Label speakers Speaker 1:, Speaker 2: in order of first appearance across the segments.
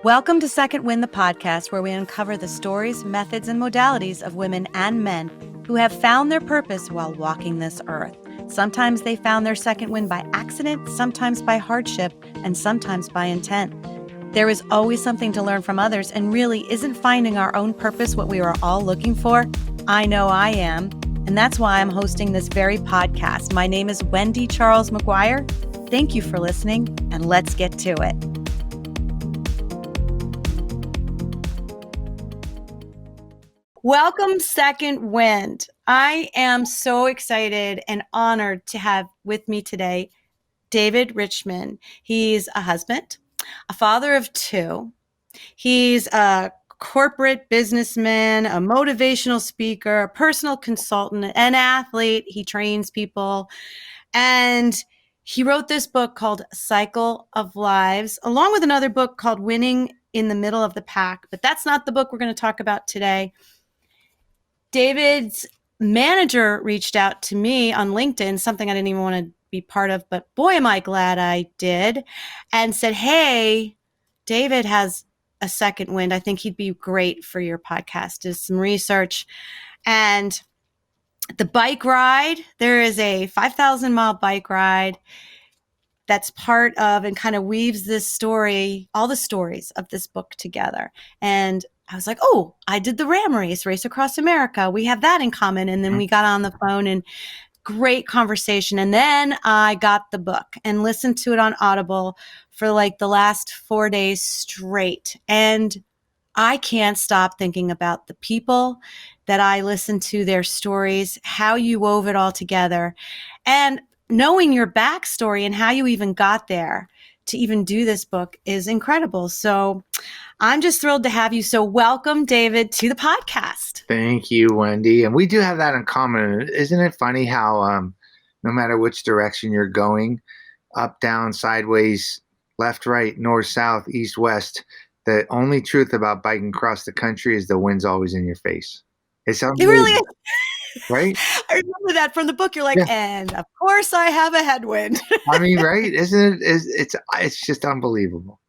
Speaker 1: Welcome to Second Wind, the podcast where we uncover the stories, methods, and modalities of women and men who have found their purpose while walking this earth. Sometimes they found their second wind by accident, sometimes by hardship, and sometimes by intent. There is always something to learn from others, and really, isn't finding our own purpose what we are all looking for? I know I am, and that's why I'm hosting this very podcast. My name is Wendy Charles Maguire. Thank you for listening, and let's get to it. Welcome, Second Wind. I am so excited and honored to have with me today David Richman. He's a husband, a father of two. He's a corporate businessman, a motivational speaker, a personal consultant, an athlete. He trains people. And he wrote this book called Cycle of Lives, along with another book called Winning in the Middle of the Pack. But that's not the book we're going to talk about today. David's manager reached out to me on LinkedIn, something I didn't even want to be part of, but boy, am I glad I did, and said, hey, David has a second wind. I think he'd be great for your podcast. Did some research. And the bike ride, there is a 5,000-mile bike ride that's part of and kind of weaves this story, all the stories of this book together. And I was like, oh, I did the Ram Race Across America. We have that in common. And then we got on the phone and great conversation. And then I got the book and listened to it on Audible for like the last 4 days straight. And I can't stop thinking about the people that I listened to, their stories, how you wove it all together, and knowing your backstory and how you even got there to even do this book is incredible. So I'm just thrilled to have you. So welcome, David, to the podcast.
Speaker 2: Thank you, Wendy. And we do have that in common. Isn't it funny how no matter which direction you're going, up, down, sideways, left, right, north, south, east, west, the only truth about biking across the country is the wind's always in your face. It
Speaker 1: really is.
Speaker 2: Right?
Speaker 1: I remember that from the book. You're like, yeah. And of course I have a headwind.
Speaker 2: I mean, right? Isn't it? It's just unbelievable.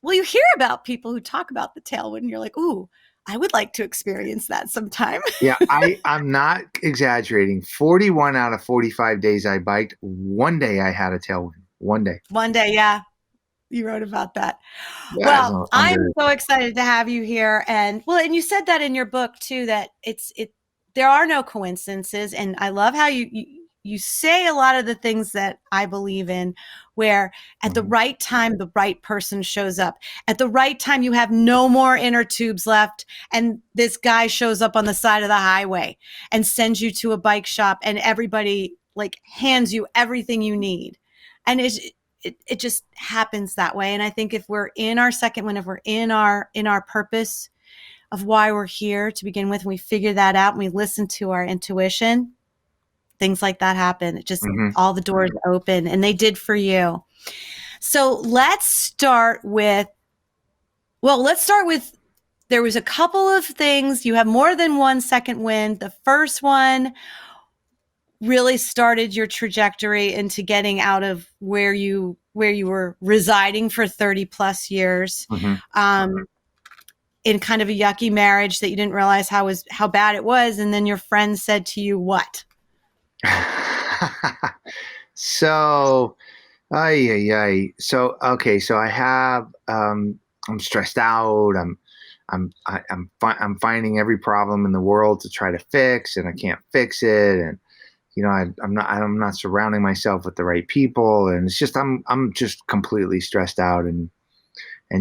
Speaker 1: Well, you hear about people who talk about the tailwind and you're like, ooh, I would like to experience that sometime.
Speaker 2: Yeah, I'm not exaggerating. 41 out of 45 days I biked, one day I had a tailwind. One day.
Speaker 1: One day, yeah. You wrote about that. Yeah, well, I'm so excited to have you here. And you said that in your book too, that there are no coincidences. And I love how you say a lot of the things that I believe in, where at the right time, the right person shows up. At the right time, you have no more inner tubes left. And this guy shows up on the side of the highway and sends you to a bike shop, and everybody like hands you everything you need. And it just happens that way. And I think if we're in our second wind, if we're in our purpose of why we're here to begin with, and we figure that out and we listen to our intuition, things like that happen. It just, all the doors open, and they did for you. So let's start with, there was a couple of things. You have more than one second wind. The first one really started your trajectory into getting out of where you were residing for 30 plus years, in kind of a yucky marriage that you didn't realize how bad it was. And then your friend said to you, what?
Speaker 2: So I have, I'm stressed out. I'm finding every problem in the world to try to fix, and I can't fix it. And I'm not surrounding myself with the right people, and it's just I'm just completely stressed out and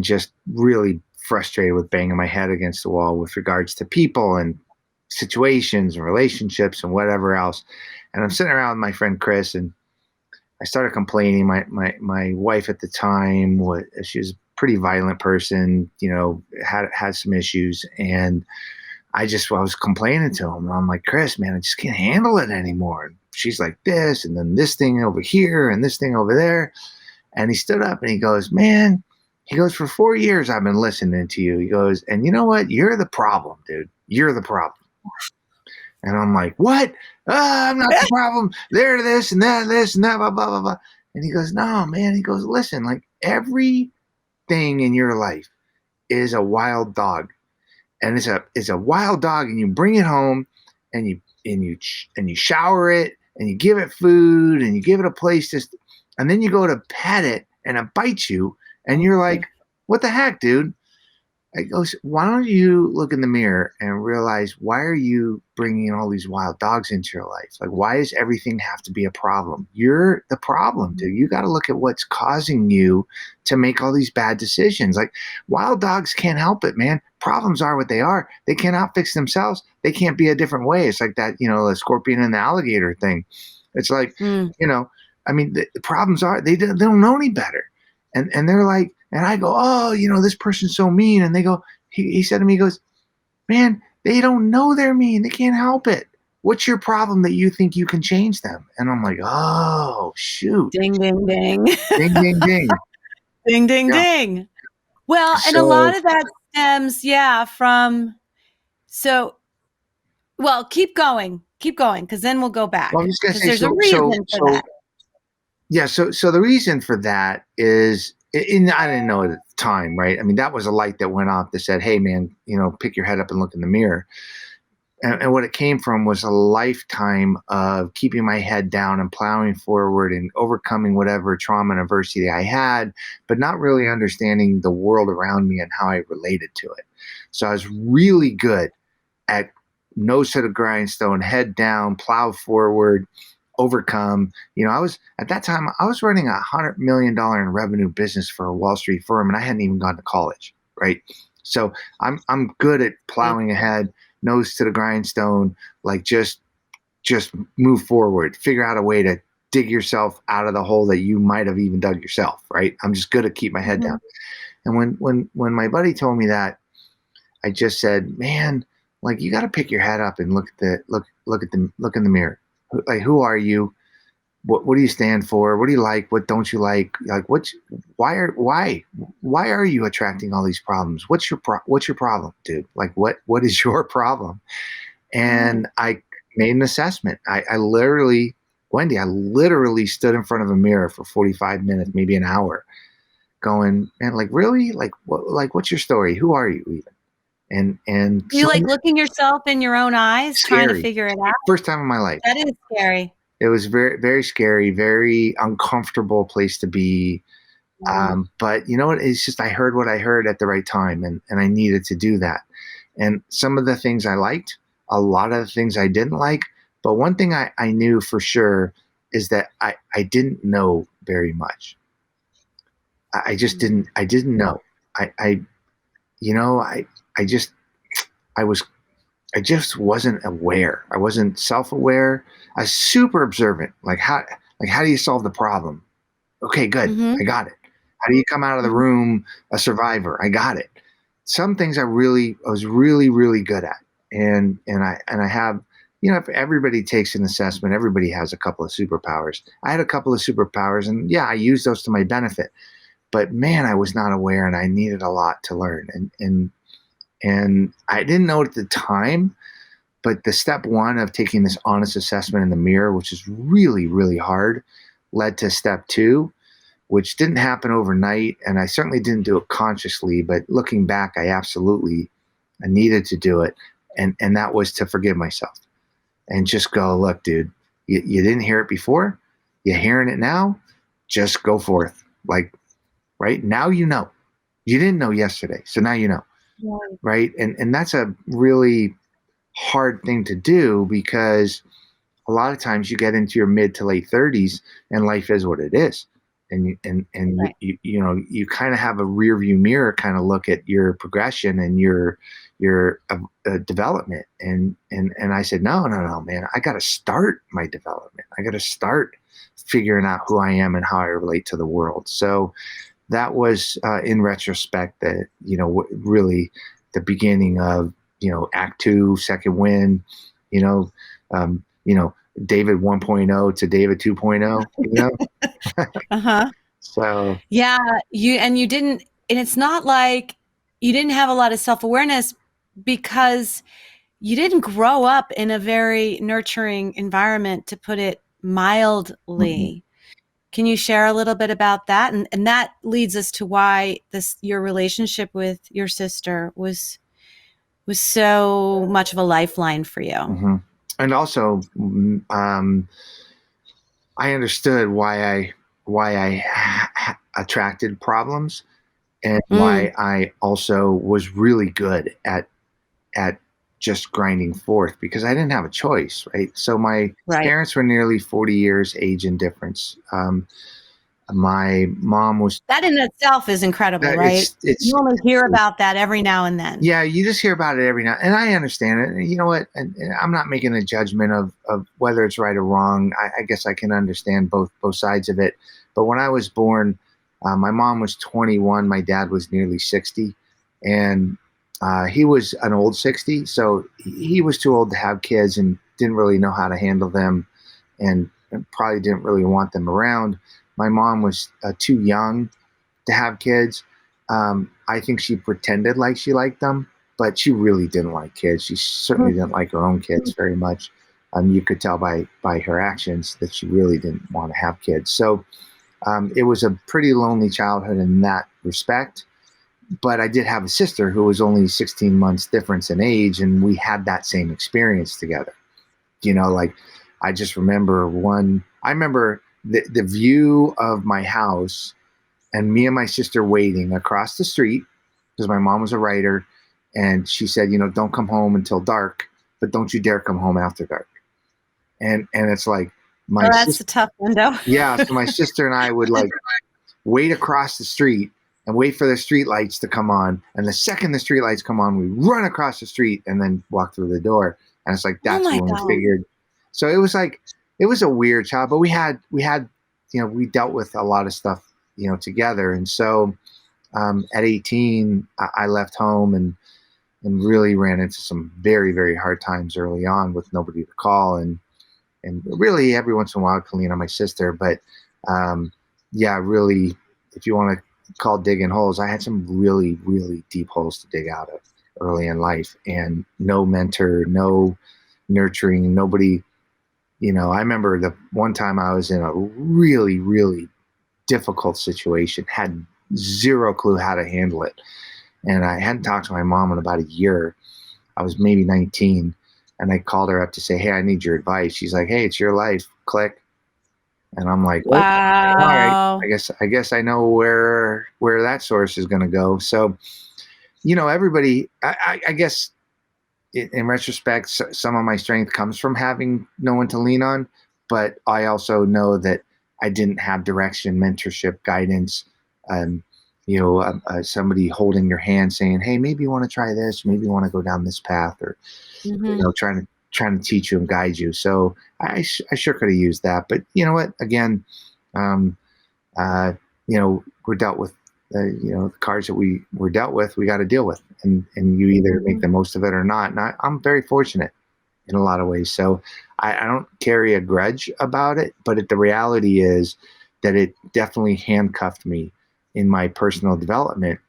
Speaker 2: just really frustrated with banging my head against the wall with regards to people and situations and relationships and whatever else. And I'm sitting around with my friend Chris, and I started complaining. My wife at the time she was a pretty violent person, had some issues, and I was complaining to him. I'm like, Chris, man, I just can't handle it anymore. And she's like this, and then this thing over here and this thing over there. And he stood up and he goes, man, for 4 years I've been listening to you. He goes, and you know what? You're the problem, dude. You're the problem. And I'm like, what? I'm not the problem. They're this and that, blah, blah, blah, blah. And he goes, no, man. He goes, listen, like everything in your life is a wild dog, and it's a wild dog, and you bring it home, and you shower it, and you give it food, and you give it a place to, and then you go to pet it, and it bites you, and you're like, what the heck, dude? I goes, why don't you look in the mirror and realize, why are you bringing all these wild dogs into your life? Like, why does everything have to be a problem? You're the problem, dude. You got to look at what's causing you to make all these bad decisions. Like, wild dogs can't help it, man. Problems are what they are. They cannot fix themselves. They can't be a different way. It's like that, the scorpion and the alligator thing. It's like,
Speaker 1: Mm.
Speaker 2: I mean, the problems are, they don't know any better. And they're like, and I go, oh, this person's so mean. And they go, he said to me, he goes, man, they don't know they're mean. They can't help it. What's your problem that you think you can change them? And I'm like, oh, shoot.
Speaker 1: Ding, ding, ding.
Speaker 2: Ding, ding, ding.
Speaker 1: Ding, ding,
Speaker 2: Yeah.
Speaker 1: ding. Well, and a
Speaker 2: So,
Speaker 1: lot of that stems, from, so, well, keep going, because then we'll go
Speaker 2: well, I'm
Speaker 1: back,
Speaker 2: just going to
Speaker 1: because
Speaker 2: say,
Speaker 1: there's a reason for that.
Speaker 2: yeah. So the reason for that is, and I didn't know it at the time, right? I mean, that was a light that went off that said, hey, man, pick your head up and look in the mirror. And what it came from was a lifetime of keeping my head down and plowing forward and overcoming whatever trauma and adversity I had, but not really understanding the world around me and how I related to it. So I was really good at nose to the grindstone, head down, plow forward, overcome. I was at that time, I was running $100 million in revenue business for a Wall Street firm, and I hadn't even gone to college, right? So I'm good at plowing ahead, nose to the grindstone, like just move forward, figure out a way to dig yourself out of the hole that you might have even dug yourself, right? I'm just good at keep my head down. And when my buddy told me that, I just said, man, like, you got to pick your head up and look in the mirror. Like, who are you? What do you stand for? What do you like? What don't you like? Like, why are you attracting all these problems? What's your problem, dude? Like, what is your problem? And I made an assessment. I literally, Wendy, I literally stood in front of a mirror for 45 minutes, maybe an hour, going, man, like, really? Like, what's your story? Who are you even? And
Speaker 1: You like looking yourself in your own eyes, trying to
Speaker 2: scary.
Speaker 1: figure it out?
Speaker 2: First time in my life.
Speaker 1: That is scary.
Speaker 2: It was very, very scary, very uncomfortable place to be. But you know what? It's just, I heard what I heard at the right time, and I needed to do that. And some of the things I liked, a lot of the things I didn't like. But one thing I knew for sure is that I didn't know very much. I just I didn't know. I you know, I just, I was, I just wasn't aware. I wasn't self-aware. I was super observant. Like how do you solve the problem? Okay, good. I got it. How do you come out of the room a survivor? I got it. Some things I was really, really good at. And I have, if everybody takes an assessment, everybody has a couple of superpowers. I had a couple of superpowers, and yeah, I used those to my benefit. But man, I was not aware, and I needed a lot to learn. And I didn't know it at the time, but the step one of taking this honest assessment in the mirror, which is really, really hard, led to step two, which didn't happen overnight. And I certainly didn't do it consciously, but looking back, I needed to do it. And that was to forgive myself and just go, look, dude, you didn't hear it before. You're hearing it now. Just go forth. Like, right now, you didn't know yesterday. So now you know. Right. And that's a really hard thing to do, because a lot of times you get into your mid to late 30s and life is what it is. And
Speaker 1: Right.
Speaker 2: you kind of have a rear view mirror kind of look at your progression and your development. And I said, no, man, I got to start my development. I got to start figuring out who I am and how I relate to the world. So that was, in retrospect, that, really the beginning of, Act Two, Second Wind, you know, um, you know, David 1.0 to David 2.0,
Speaker 1: Uh-huh.
Speaker 2: So,
Speaker 1: Yeah, you didn't, and it's not like you didn't have a lot of self-awareness because you didn't grow up in a very nurturing environment, to put it
Speaker 2: mm-mm,
Speaker 1: mildly. Can you share a little bit about that? And that leads us to why your relationship with your sister was so much of a lifeline for you.
Speaker 2: Mm-hmm. And also, I understood why I attracted problems, and
Speaker 1: Mm,
Speaker 2: why I also was really good at just grinding forth, because I didn't have a choice, right? So my
Speaker 1: right.
Speaker 2: parents were nearly 40 years age in difference. My mom was,
Speaker 1: That in itself is incredible, right?
Speaker 2: it's
Speaker 1: You only hear about that every now and then.
Speaker 2: yeah, you just hear about it every now, and I understand it. And you know what? And I'm not making a judgment of whether it's right or wrong. I guess I can understand both sides of it. But when I was born, my mom was 21, my dad was nearly 60, and he was an old 60, so he was too old to have kids and didn't really know how to handle them, and probably didn't really want them around. My mom was too young to have kids. I think she pretended like she liked them, but she really didn't like kids. She certainly didn't like her own kids very much. You could tell by her actions that she really didn't want to have kids. So it was a pretty lonely childhood in that respect. But I did have a sister who was only 16 months difference in age, and we had that same experience together. Like, I just remember I remember the view of my house and me and my sister waiting across the street, because my mom was a writer, and she said, don't come home until dark, but don't you dare come home after dark. And it's like, my
Speaker 1: Oh, that's
Speaker 2: sister,
Speaker 1: a tough window.
Speaker 2: yeah. So my sister and I would like wait across the street and wait for the street lights to come on, and the second the street lights come on, we run across the street and then walk through the door. And it's like,
Speaker 1: Oh
Speaker 2: that's
Speaker 1: my
Speaker 2: when we
Speaker 1: God.
Speaker 2: figured. So it was like, it was a weird child, but we had we dealt with a lot of stuff together. And so at 18, I left home, and really ran into some very, very hard times early on with nobody to call, and really every once in a while I could lean on my sister. But um, yeah, really, if you want to call digging holes, I had some really, really deep holes to dig out of early in life, and no mentor, no nurturing, nobody. I remember the one time I was in a really, really difficult situation, had zero clue how to handle it. And I hadn't talked to my mom in about a year. I was maybe 19. And I called her up to say, hey, I need your advice. She's like, hey, it's your life. Click. And I'm like, oh, all right. I
Speaker 1: Wow.
Speaker 2: guess I guess I know where that source is going to go. So, everybody. I guess in retrospect, some of my strength comes from having no one to lean on, but I also know that I didn't have direction, mentorship, guidance, um, somebody holding your hand saying, "Hey, maybe you want to try this, maybe you want to go down this path," or
Speaker 1: Hmm.
Speaker 2: trying to teach you and guide you. So I sure could have used that, but you know what? Again, um, we're dealt with. The cards that we were dealt with, we got to deal with, and you either make
Speaker 1: Hmm.
Speaker 2: the most of it or not. And I'm very fortunate in a lot of ways, so I don't carry a grudge about it. But the reality is that it definitely handcuffed me in my personal development,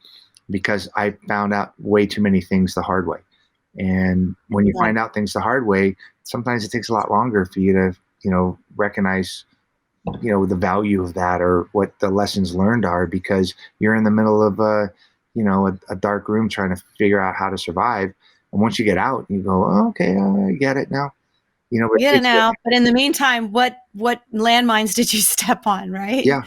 Speaker 2: because I found out way too many things the hard way. And when you
Speaker 1: Right.
Speaker 2: find out things the hard way, sometimes it takes a lot longer for you to recognize the value of that, or what the lessons learned are, because you're in the middle of a dark room trying to figure out how to survive. And once you get out, you go, oh, okay, I get it now. But
Speaker 1: You
Speaker 2: it
Speaker 1: get it
Speaker 2: takes
Speaker 1: now. But in the meantime, what landmines did you step on, right?
Speaker 2: yeah,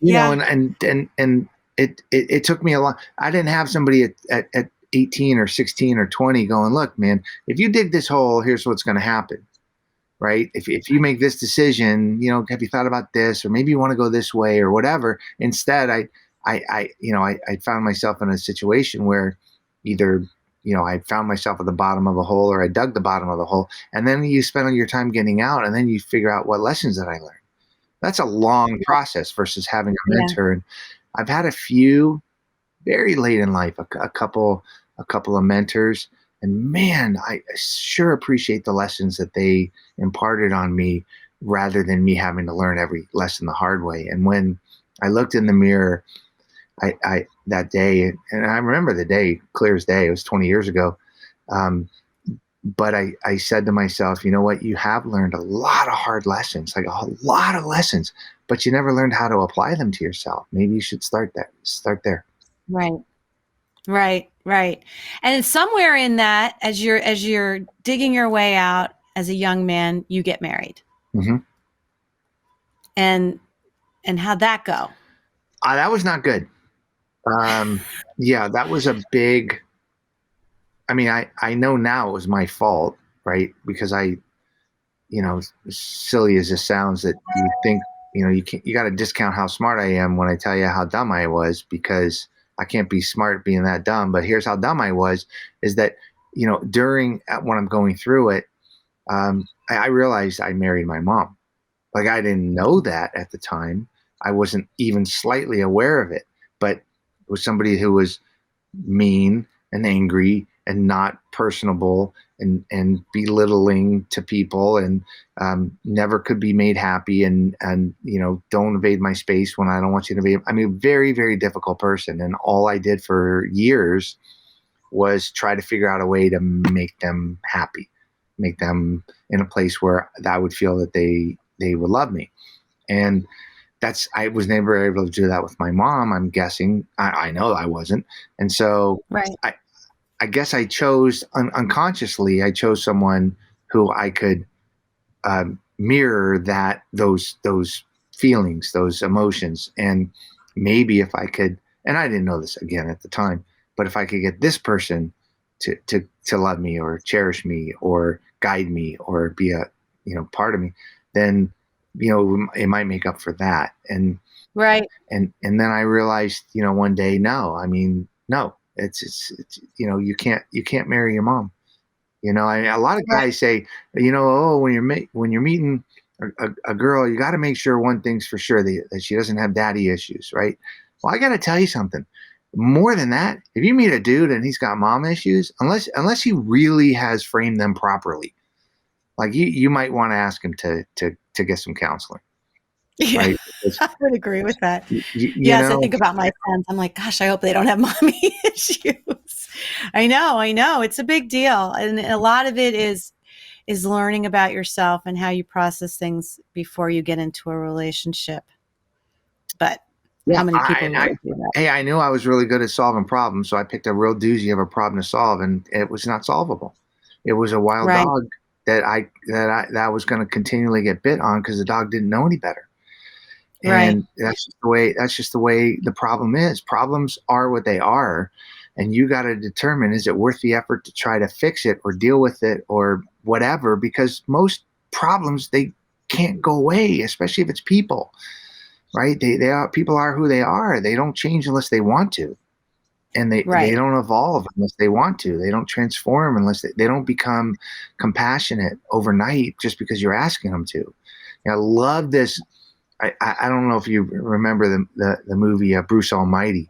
Speaker 1: Yeah.
Speaker 2: and it took me a lot. I didn't have somebody at 18 or 16 or 20 going, look, man, if you dig this hole, here's what's going to happen. Right? If you make this decision, have you thought about this, or maybe you want to go this way or whatever. Instead, I found myself in a situation where either, I found myself at the bottom of a hole, or I dug the bottom of the hole. And then you spend all your time getting out, and then you figure out, what lessons did I learn? That's a long process versus having a
Speaker 1: Yeah.
Speaker 2: mentor. And I've had a few very late in life, a couple of mentors, and man, I sure appreciate the lessons that they imparted on me, rather than me having to learn every lesson the hard way. And when I looked in the mirror, I that day, and I remember the day clear as day. It was 20 years ago. Um, But I said to myself, you know what? You have learned a lot of hard lessons, like a lot of lessons, but you never learned how to apply them to yourself. Maybe you should start there. Start there.
Speaker 1: Right. Right. Right. And somewhere in that, as you're digging your way out as a young man, you get married.
Speaker 2: Hmm.
Speaker 1: And how'd that go?
Speaker 2: That was not good. Yeah, that was a big. I mean, I know now it was my fault, right? Because as silly as this sounds, that you think, you got to discount how smart I am when I tell you how dumb I was, because I can't be smart being that dumb. But here's how dumb I was: is that, during when I'm going through it, I realized I married my mom. Like, I didn't know that at the time. I wasn't even slightly aware of it, but it was somebody who was mean and angry and not personable and belittling to people, and never could be made happy, and don't invade my space when I don't want you to invade. I mean, very, very difficult person. And all I did for years was try to figure out a way to make them happy, make them in a place where I would feel that they would love me. And I was never able to do that with my mom. I'm guessing. I know I wasn't. And so
Speaker 1: Right.
Speaker 2: I guess I chose unconsciously. I chose someone who I could mirror those feelings, those emotions, and maybe if I could, and I didn't know this again at the time, but if I could get this person to love me or cherish me or guide me or be a part of me, then it might make up for that.
Speaker 1: Right.
Speaker 2: And then I realized, one day, no, I mean, no, it's you can't marry your mom. A lot of
Speaker 1: Right.
Speaker 2: guys say, oh, when you're meeting a girl, you got to make sure one thing's for sure, that she doesn't have daddy issues, right? Well, I got to tell you something. More than that, if you meet a dude and he's got mom issues, unless he really has framed them properly, like you might want to ask him to get some counseling,
Speaker 1: Yeah,
Speaker 2: right? Because,
Speaker 1: I would agree with that.
Speaker 2: you, you
Speaker 1: Yes, I
Speaker 2: know,
Speaker 1: think about my sons. I'm like, gosh, I hope they don't have mommy issues. I know. It's a big deal. And a lot of it is learning about yourself and how you process things before you get into a relationship. But
Speaker 2: yeah,
Speaker 1: how many people
Speaker 2: I
Speaker 1: really do that?
Speaker 2: hey, I knew I was really good at solving problems, so I picked a real doozy of a problem to solve, and it was not solvable. It was a wild
Speaker 1: Right.
Speaker 2: dog that was going to continually get bit on because the dog didn't know any better.
Speaker 1: Right.
Speaker 2: And that's just the way the problem is. Problems are what they are, and you got to determine, is it worth the effort to try to fix it or deal with it or whatever, because most problems, they can't go away, especially if it's people, right? People are who they are. They don't change unless they want to, and they
Speaker 1: Right.
Speaker 2: don't evolve unless they want to. They don't transform unless they don't become compassionate overnight just because you're asking them to. I love this. I don't know if you remember the movie Bruce Almighty,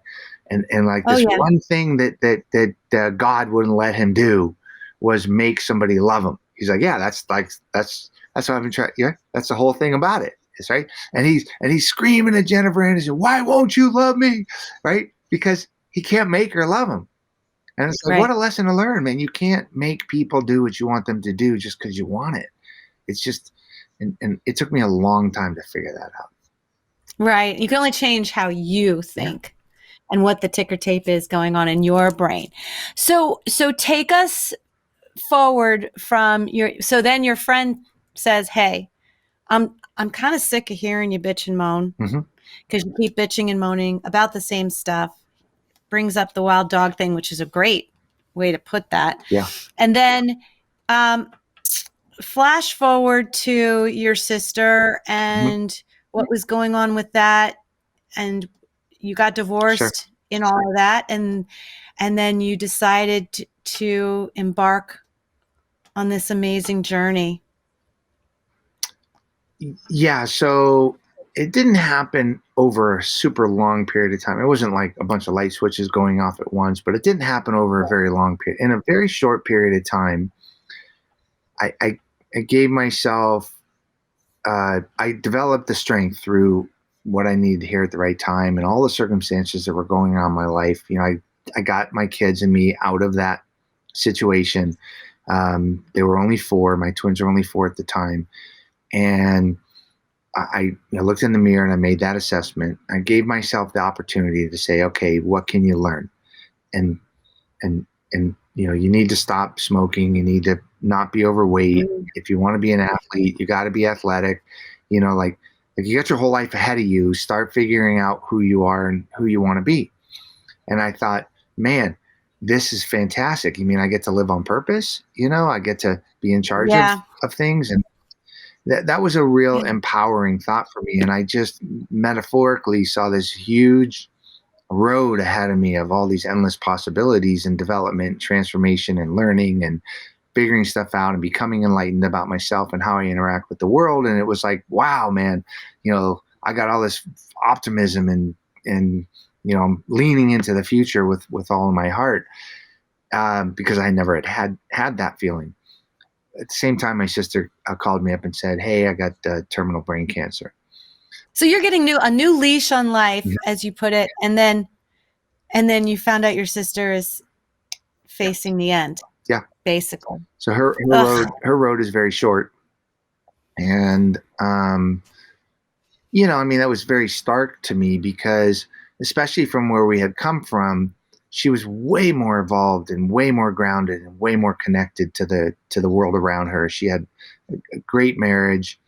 Speaker 2: and like
Speaker 1: Oh
Speaker 2: this
Speaker 1: yeah.
Speaker 2: one thing that God wouldn't let him do was make somebody love him. He's like, yeah, that's what I've been trying. Yeah, that's the whole thing about it. It's right. And he's screaming at Jennifer Aniston, why won't you love me? Right? Because he can't make her love him. And it's like, what
Speaker 1: Right.
Speaker 2: a lesson to learn, man. You can't make people do what you want them to do just because you want it. It's just, and it took me a long time to figure that out.
Speaker 1: Right. You can only change how you
Speaker 2: Yeah.
Speaker 1: think and what the ticker tape is going on in your brain. So take us forward from so then your friend says, "Hey, I'm kind of sick of hearing you bitch and moan
Speaker 2: Hmm.
Speaker 1: because you keep bitching and moaning about the same stuff." Brings up the wild dog thing, which is a great way to put that.
Speaker 2: Yeah.
Speaker 1: And then um, flash forward to your sister
Speaker 2: Hmm.
Speaker 1: and what was going on with that, and you got
Speaker 2: Sure.
Speaker 1: divorced in all of that, and then you decided to embark on this amazing journey.
Speaker 2: Yeah. So it didn't happen over a super long period of time. It wasn't like a bunch of light switches going off at once, but it didn't happen over a very long period. In a very short period of time, I, I, I gave myself, I developed the strength through what I needed to hear at the right time and all the circumstances that were going on in my life. I got my kids and me out of that situation, They were only 4. My twins were only 4 at the time. And I looked in the mirror and I made that assessment. I gave myself the opportunity to say, okay, what can you learn? And and you need to stop smoking. You need to not be overweight.
Speaker 1: Mm.
Speaker 2: If you want to be an athlete, you got to be athletic. Like you got your whole life ahead of you. Start figuring out who you are and who you want to be. And I thought, man, this is fantastic. You mean I get to live on purpose? I get to be in charge of
Speaker 1: Yeah.
Speaker 2: things. And that was a real empowering thought for me. And I just metaphorically saw this huge road ahead of me of all these endless possibilities and development, transformation, and learning and figuring stuff out and becoming enlightened about myself and how I interact with the world. And it was like, wow, man, I got all this optimism and I'm leaning into the future with all of my heart, because I never had that feeling. At the same time, my sister called me up and said, "Hey, I got terminal brain cancer."
Speaker 1: So you're getting a new leash on life, as you put it, and then you found out your sister is
Speaker 2: Yeah,
Speaker 1: facing the end,
Speaker 2: yeah.
Speaker 1: basically.
Speaker 2: So her
Speaker 1: Ugh.
Speaker 2: road is very short, and I mean, that was very stark to me because, especially from where we had come from, she was way more evolved and way more grounded and way more connected to the world around her. She had a great marriage.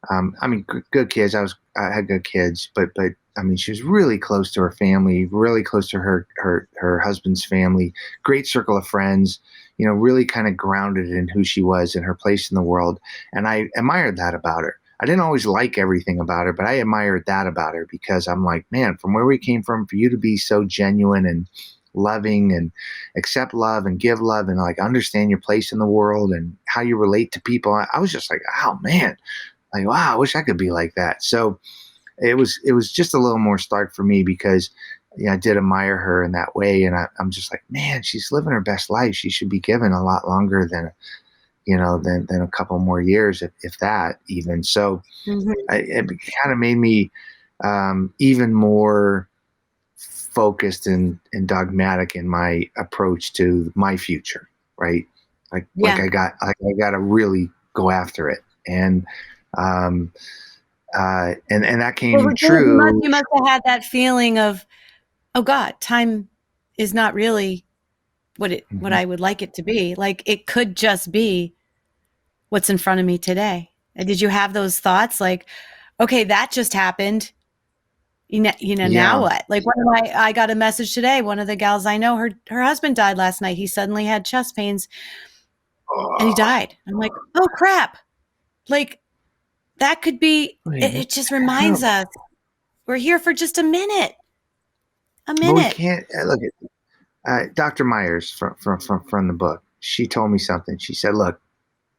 Speaker 2: I mean, good kids. I had good kids, but I mean, she was really close to her family, really close to her husband's family. Great circle of friends. Really kind of grounded in who she was and her place in the world. And I admired that about her. I didn't always like everything about her, but I admired that about her because I'm like, man, from where we came from, for you to be so genuine and loving and accept love and give love and like understand your place in the world and how you relate to people. I was just like, oh man, like, wow, I wish I could be like that. So it was just a little more stark for me because I did admire her in that way. And I'm just like, man, she's living her best life. She should be given a lot longer than a couple more years, if that even. So
Speaker 1: Mhm.
Speaker 2: it kind of made me even more focused and dogmatic in my approach to my future, right? Like
Speaker 1: Yeah.
Speaker 2: I got to really go after it. Um, and that
Speaker 1: Well,
Speaker 2: came true.
Speaker 1: you must have had that feeling of, oh God, time is not really what
Speaker 2: Mhm.
Speaker 1: I would like it to be. Like it could just be what's in front of me today. And did you have those thoughts like, okay, that just happened. Now
Speaker 2: Yeah.
Speaker 1: what? Like I got a message today. One of the gals I know, her husband died last night. He suddenly had chest pains and he
Speaker 2: Oh,
Speaker 1: died. I'm like, oh crap. Like that could be,
Speaker 2: wait, what
Speaker 1: it just
Speaker 2: the
Speaker 1: reminds
Speaker 2: hell?
Speaker 1: us we're here for just a minute. A
Speaker 2: But we
Speaker 1: minute.
Speaker 2: can't look at Dr. Myers from the book. She told me something. She said, "Look,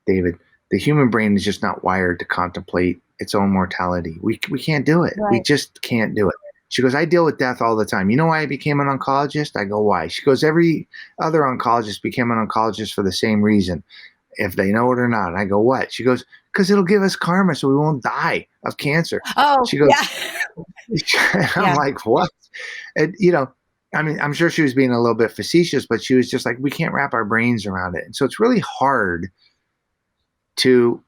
Speaker 2: David, the human brain is just not wired to contemplate its own mortality. We can't do it. We
Speaker 1: Right.
Speaker 2: just can't do it." She goes, "I deal with death all the time. You know why I became an oncologist?" I go, "Why?" She goes, "Every other oncologist became an oncologist for the same reason, if they know it or not." And I go, "What?" She goes, "Because it'll give us karma so we won't die of cancer."
Speaker 1: Oh,
Speaker 2: She goes,
Speaker 1: yeah.
Speaker 2: I'm
Speaker 1: Yeah.
Speaker 2: like, "What?" And I mean, I'm sure she was being a little bit facetious, but she was just like, we can't wrap our brains around it. And so it's really hard to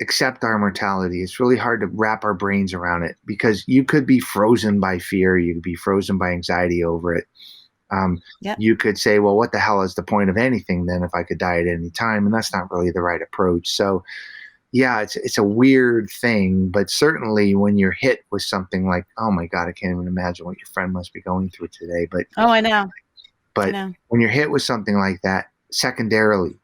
Speaker 2: accept our mortality. It's really hard to wrap our brains around it because you could be frozen by fear. You could be frozen by anxiety over it. Um,
Speaker 1: Yep.
Speaker 2: you could say, well, what the hell is the point of anything then if I could die at any time? And that's not really the right approach. So, yeah, it's a weird thing, but certainly when you're hit with something like, oh my God, I can't even imagine what your friend must be going through today. But
Speaker 1: Oh, I know. I
Speaker 2: but
Speaker 1: know.
Speaker 2: when you're hit with something like that, secondarily,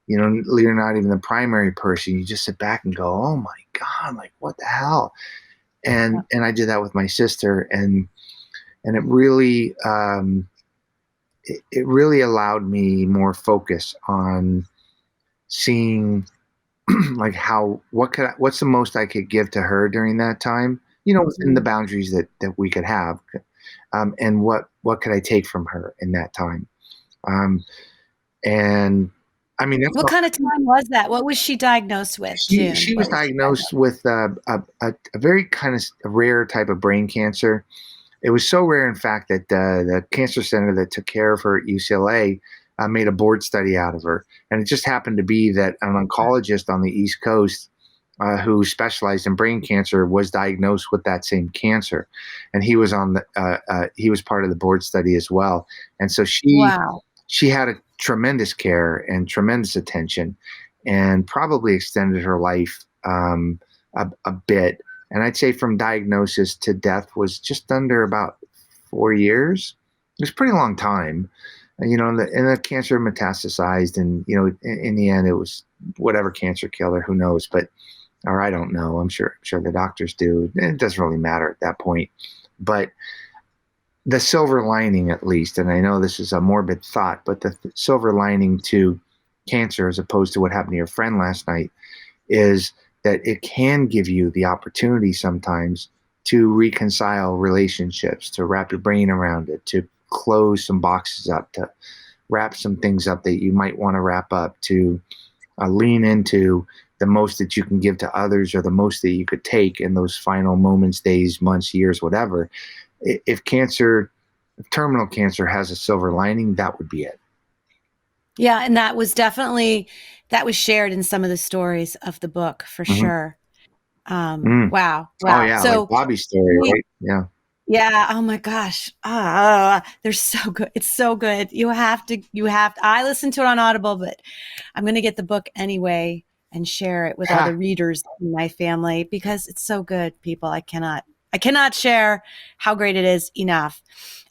Speaker 2: you're not even the primary person. You just sit back and go, "Oh my God, like what the hell?"
Speaker 1: Yeah.
Speaker 2: And I did that with my sister, and it really allowed me more focus on seeing like what's the most I could give to her during that time, within the
Speaker 1: Mhm.
Speaker 2: boundaries that we could have, and what could I take from her in that time. Um, and I mean, that's
Speaker 1: What kind of time was that? What was she diagnosed with,
Speaker 2: she
Speaker 1: June?
Speaker 2: was
Speaker 1: What was she
Speaker 2: diagnosed
Speaker 1: diagnosed?
Speaker 2: with a very kind of rare type of brain cancer. It was so rare, in fact, that the cancer center that took care of her at UCLA made a board study out of her. And it just happened to be that an oncologist on the East Coast who specialized in brain cancer was diagnosed with that same cancer, and he was on the he was part of the board study as well. And so
Speaker 1: Wow.
Speaker 2: she had a tremendous care and tremendous attention, and probably extended her life a bit. And I'd say from diagnosis to death was just under about 4 years. It was a pretty long time. And the cancer metastasized, and in the end, it was whatever cancer killed her. Who knows? But or I don't know. I'm sure the doctors do. It doesn't really matter at that point. But the silver lining, at least, and I know this is a morbid thought, but the silver lining to cancer, as opposed to what happened to your friend last night, is that it can give you the opportunity sometimes to reconcile relationships, to wrap your brain around it, to close some boxes up, to wrap some things up that you might want to wrap up, to lean into the most that you can give to others, or the most that you could take in those final moments, days, months, years, whatever. If terminal cancer has a silver lining, that would be it.
Speaker 1: Yeah, and that was shared in some of the stories of the book for
Speaker 2: Mm-hmm.
Speaker 1: sure.
Speaker 2: Mm.
Speaker 1: Wow,
Speaker 2: Oh
Speaker 1: wow.
Speaker 2: yeah, like
Speaker 1: So
Speaker 2: Bobby's story, right? Yeah.
Speaker 1: yeah, oh my gosh. They're so good. It's so good. I listened to it on Audible, but I'm going to get the book anyway and share it with all
Speaker 2: Ha.
Speaker 1: the readers in my family because it's so good, people. I cannot share how great it is enough.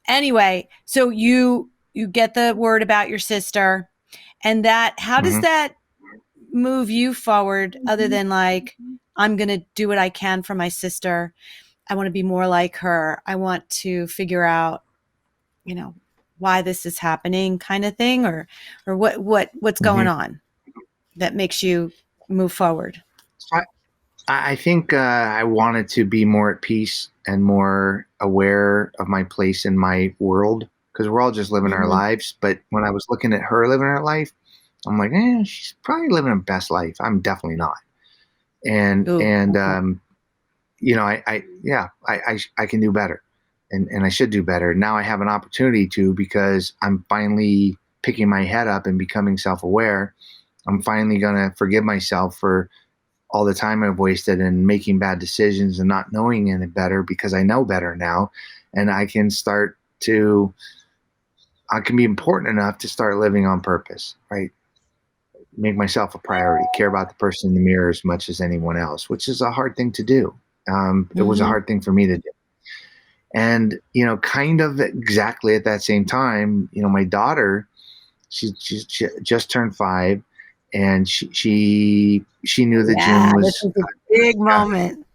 Speaker 1: Anyway, so you get the word about your sister, and how does
Speaker 2: Mm-hmm.
Speaker 1: that move you forward other than like, I'm going to do what I can for my sister. I want to be more like her. I want to figure out, why this is happening kind of thing, or what's
Speaker 2: Mm-hmm.
Speaker 1: going on that makes you move forward.
Speaker 2: So I think I wanted to be more at peace and more aware of my place in my world, because we're all just living our
Speaker 1: Mm-hmm.
Speaker 2: lives. But when I was looking at her living her life, I'm like, she's probably living her best life. I'm definitely not. And
Speaker 1: Ooh,
Speaker 2: and
Speaker 1: okay.
Speaker 2: I can do better, and I should do better. Now I have an opportunity to, because I'm finally picking my head up and becoming self-aware. I'm finally gonna forgive myself for all the time I've wasted and making bad decisions and not knowing any better, because I know better now, and I can be important enough to start living on purpose, right? Make myself a priority, care about the person in the mirror as much as anyone else, which is a hard thing to do. It was a
Speaker 1: Mm-hmm.
Speaker 2: hard thing for me to do. And, kind of exactly at that same time, my daughter, she just turned 5, and she knew that
Speaker 1: Yeah,
Speaker 2: June
Speaker 1: this
Speaker 2: was,
Speaker 1: is a big moment.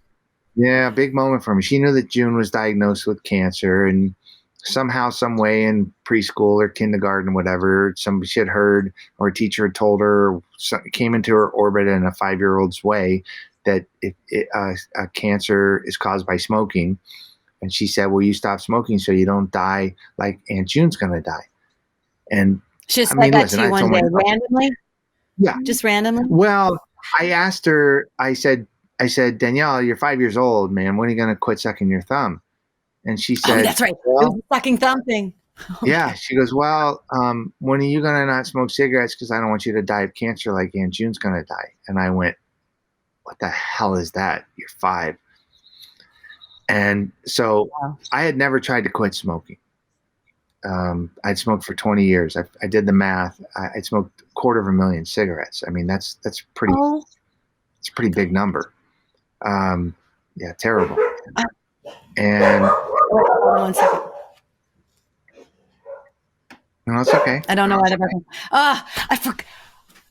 Speaker 2: yeah, a big moment for me. She knew that June was diagnosed with cancer, and somehow, some way, in preschool or kindergarten, whatever, she had heard, or a teacher had told her, or it came into her orbit in a 5-year-old's way, that a cancer is caused by smoking. And she said, "Well, you stop smoking so you don't die like Aunt June's going to die." And
Speaker 1: She just
Speaker 2: I
Speaker 1: said
Speaker 2: mean,
Speaker 1: that
Speaker 2: listen,
Speaker 1: to you
Speaker 2: I
Speaker 1: one
Speaker 2: told
Speaker 1: day
Speaker 2: myself,
Speaker 1: randomly,
Speaker 2: yeah.
Speaker 1: just randomly.
Speaker 2: Well, I asked her, I said, "Danielle, you're 5 years old, man. When are you going to quit sucking your thumb?" And she
Speaker 1: Oh,
Speaker 2: said,
Speaker 1: that's right. It was
Speaker 2: "Well,
Speaker 1: the sucking thumb thing.
Speaker 2: yeah."
Speaker 1: Okay.
Speaker 2: She goes, "Well, when are you going to not smoke cigarettes? Because I don't want you to die of cancer like Aunt June's going to die." And I went, "What the hell is that? You're 5." And so
Speaker 1: Wow.
Speaker 2: I had never tried to quit smoking. I'd smoked for 20 years. I did the math. I'd smoked 250,000 cigarettes. I mean,
Speaker 1: Oh,
Speaker 2: it's a pretty big number. Um, yeah, terrible.
Speaker 1: uh,
Speaker 2: And
Speaker 1: wait, hold on 1 second.
Speaker 2: no, it's okay.
Speaker 1: I don't know why they're barking. I forgot.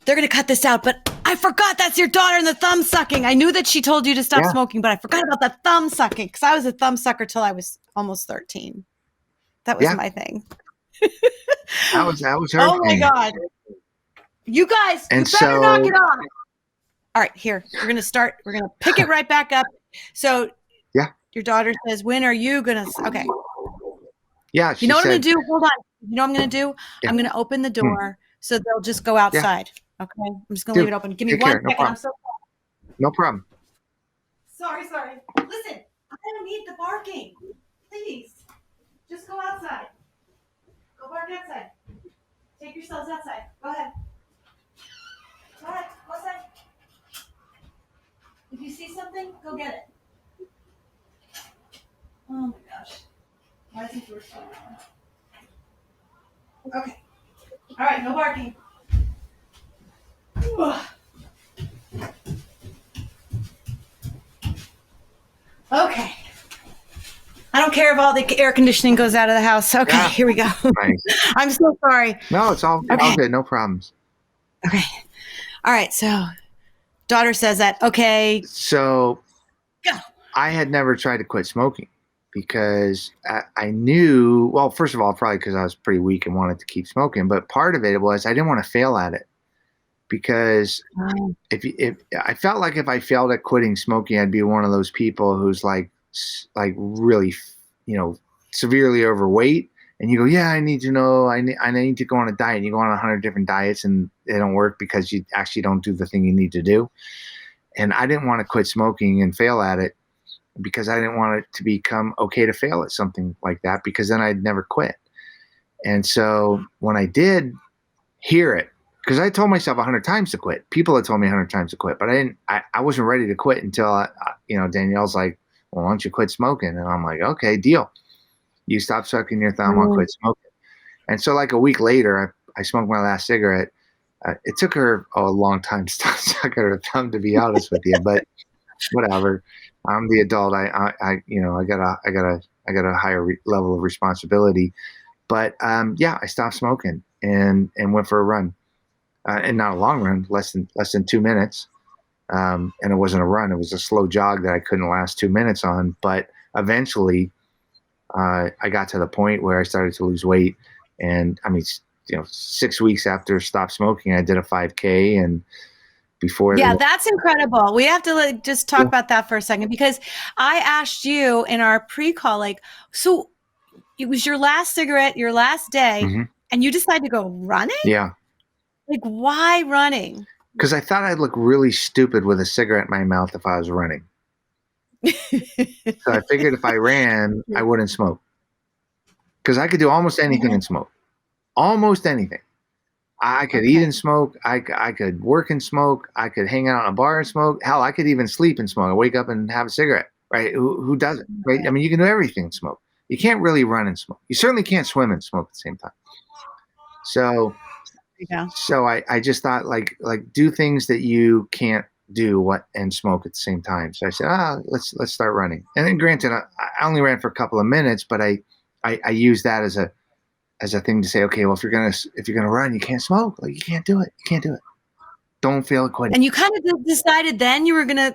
Speaker 1: They're going to cut this out, but I forgot that's your daughter and the thumb sucking. I knew that she told you to stop
Speaker 2: Yeah,
Speaker 1: smoking, but I forgot about the thumb sucking because I was a thumb sucker till I was almost 13. That was
Speaker 2: yeah.
Speaker 1: my thing.
Speaker 2: That was her
Speaker 1: Oh my
Speaker 2: thing.
Speaker 1: God. You guys, you
Speaker 2: And
Speaker 1: better knock it
Speaker 2: so,
Speaker 1: off. All right, here. We're going to pick it right back up. So
Speaker 2: yeah,
Speaker 1: your daughter says, when are you going to? Okay.
Speaker 2: yeah.
Speaker 1: You
Speaker 2: She
Speaker 1: know what I'm going
Speaker 2: said,
Speaker 1: to do? Hold on. You know what I'm going to do?
Speaker 2: yeah,
Speaker 1: I'm going to open the
Speaker 2: hmm,
Speaker 1: door so they'll just go
Speaker 2: yeah.
Speaker 1: outside. Okay. I'm just going to leave
Speaker 2: Do
Speaker 1: it open. Give me
Speaker 2: take
Speaker 1: one
Speaker 2: care. No
Speaker 1: second. I'm
Speaker 2: problem.
Speaker 1: so
Speaker 2: No problem.
Speaker 1: sorry. Listen, I don't need the barking. Please, just go outside. Go bark outside. Take yourselves outside. Go ahead. Go ahead. Go outside. If you see something, go get it. Oh my gosh. Why is the door so loud? Okay. All right, no barking. Okay. I don't care if all the air conditioning goes out of the house. Okay,
Speaker 2: Yeah.
Speaker 1: here we go.
Speaker 2: Nice.
Speaker 1: I'm so sorry.
Speaker 2: No, it's all
Speaker 1: Okay.
Speaker 2: good. No problems.
Speaker 1: Okay. All right, so daughter says that. Okay.
Speaker 2: So
Speaker 1: Go.
Speaker 2: I had never tried to quit smoking because I knew, well, first of all, probably because I was pretty weak and wanted to keep smoking. But part of it was I didn't want to fail at it because if I felt like if I failed at quitting smoking, I'd be one of those people who's like really, severely overweight. And you go, yeah, I need to know, I need to go on a diet. And you go on 100 different diets and they don't work because you actually don't do the thing you need to do. And I didn't want to quit smoking and fail at it because I didn't want it to become okay to fail at something like that because then I'd never quit. And so when I did hear it, because I told myself 100 times to quit. People had told me 100 times to quit, but I wasn't ready to quit until, Danielle's like, well, why don't you quit smoking? And I'm like, okay, deal. You stop sucking your thumb, I'll quit smoking. And so like a week later, I smoked my last cigarette. It took her a long time to stop sucking her thumb, to be honest with you, but whatever. I'm the adult. I got a higher level of responsibility. But I stopped smoking and went for a run, and not a long run, less than 2 minutes. And it wasn't a run; it was a slow jog that I couldn't last 2 minutes on. But eventually, I got to the point where I started to lose weight, and 6 weeks after stop smoking, I did a 5K, and before
Speaker 1: that's incredible. We have to just talk about that for a second because I asked you in our pre-call, so it was your last cigarette, your last day, and you decided to go running?
Speaker 2: Yeah.
Speaker 1: Like, why running?
Speaker 2: Because I thought I'd look really stupid with a cigarette in my mouth if I was running. So I figured if I ran, I wouldn't smoke. Because I could do almost anything and smoke. Almost anything. I could eat and smoke. I could work and smoke. I could hang out in a bar and smoke. Hell, I could even sleep and smoke. I wake up and have a cigarette, right? Who doesn't, right? I mean, you can do everything and smoke. You can't really run and smoke. You certainly can't swim and smoke at the same time. So I just thought like do things that you can't do and smoke at the same time. So I said, let's start running. And then granted, I only ran for a couple of minutes, but I used that as a thing to say, okay, well, if you're gonna run, you can't smoke. Like you can't do it. You can't do it. Don't fail at quitting.
Speaker 1: And you kind of decided then you were gonna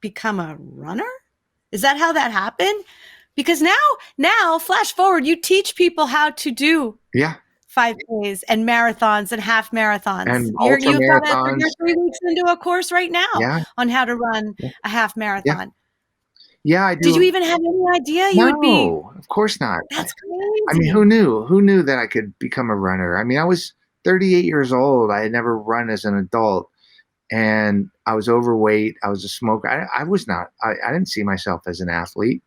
Speaker 1: become a runner? Is that how that happened? Because now flash forward, you teach people how to do 5Ks and marathons and half marathons.
Speaker 2: And
Speaker 1: you're
Speaker 2: 3
Speaker 1: weeks into a course right now on how to run a half marathon.
Speaker 2: Yeah, I do.
Speaker 1: Did you even have any idea you would be?
Speaker 2: No, of course not.
Speaker 1: That's crazy.
Speaker 2: I mean, who knew? Who knew that I could become a runner? I mean, I was 38 years old. I had never run as an adult, and I was overweight. I was a smoker. I was not. I didn't see myself as an athlete.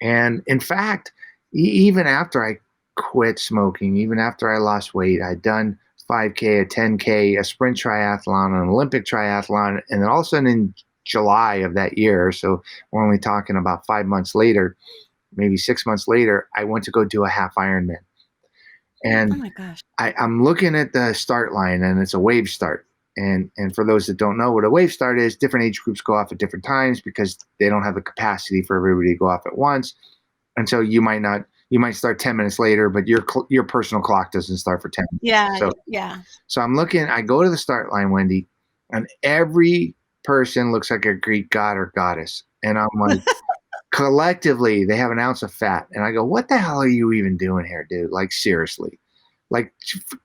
Speaker 2: And in fact, even after I quit smoking, even after I lost weight, I'd done 5K, a 10K, a sprint triathlon, an Olympic triathlon, and then all of a sudden in July of that year, so we're only talking about 5 months later, maybe 6 months later, I went to go do a half Ironman. And
Speaker 1: oh my gosh.
Speaker 2: I'm looking at the start line, and it's a wave start. And for those that don't know what a wave start is, different age groups go off at different times because they don't have the capacity for everybody to go off at once. And so you might start 10 minutes later, but your personal clock doesn't start for 10 minutes.
Speaker 1: Yeah.
Speaker 2: So I go to the start line, Wendy, and every person looks like a Greek god or goddess. And I'm like, collectively, they have an ounce of fat. And I go, what the hell are you even doing here, dude? Like, seriously. Like,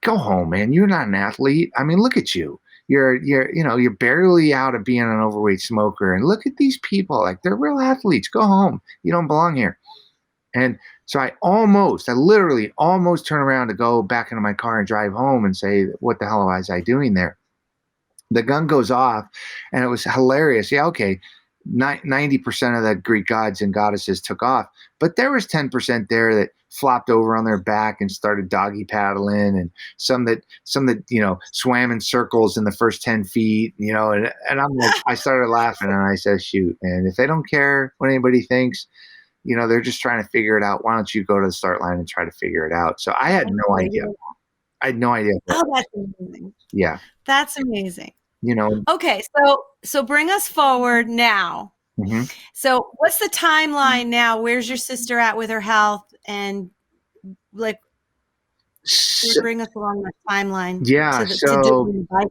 Speaker 2: go home, man. You're not an athlete. I mean, look at you. You're barely out of being an overweight smoker. And look at these people. Like, they're real athletes. Go home. You don't belong here. And so I literally almost turn around to go back into my car and drive home and say, what the hell was I doing there? The gun goes off, and it was hilarious. Yeah, okay. 90% of the Greek gods and goddesses took off, but there was 10% there that flopped over on their back and started doggy paddling, and some that swam in circles in the first 10 feet, and I'm like, I started laughing and I said, shoot, and if they don't care what anybody thinks, they're just trying to figure it out. Why don't you go to the start line and try to figure it out? So I had no idea. I had no idea.
Speaker 1: Oh, that's amazing.
Speaker 2: Yeah.
Speaker 1: That's amazing.
Speaker 2: You know,
Speaker 1: Okay, so bring us forward now.
Speaker 2: mhm.
Speaker 1: So what's the timeline now? Where's your sister at with her health? And like, bring us along that timeline
Speaker 2: Yeah.
Speaker 1: to do the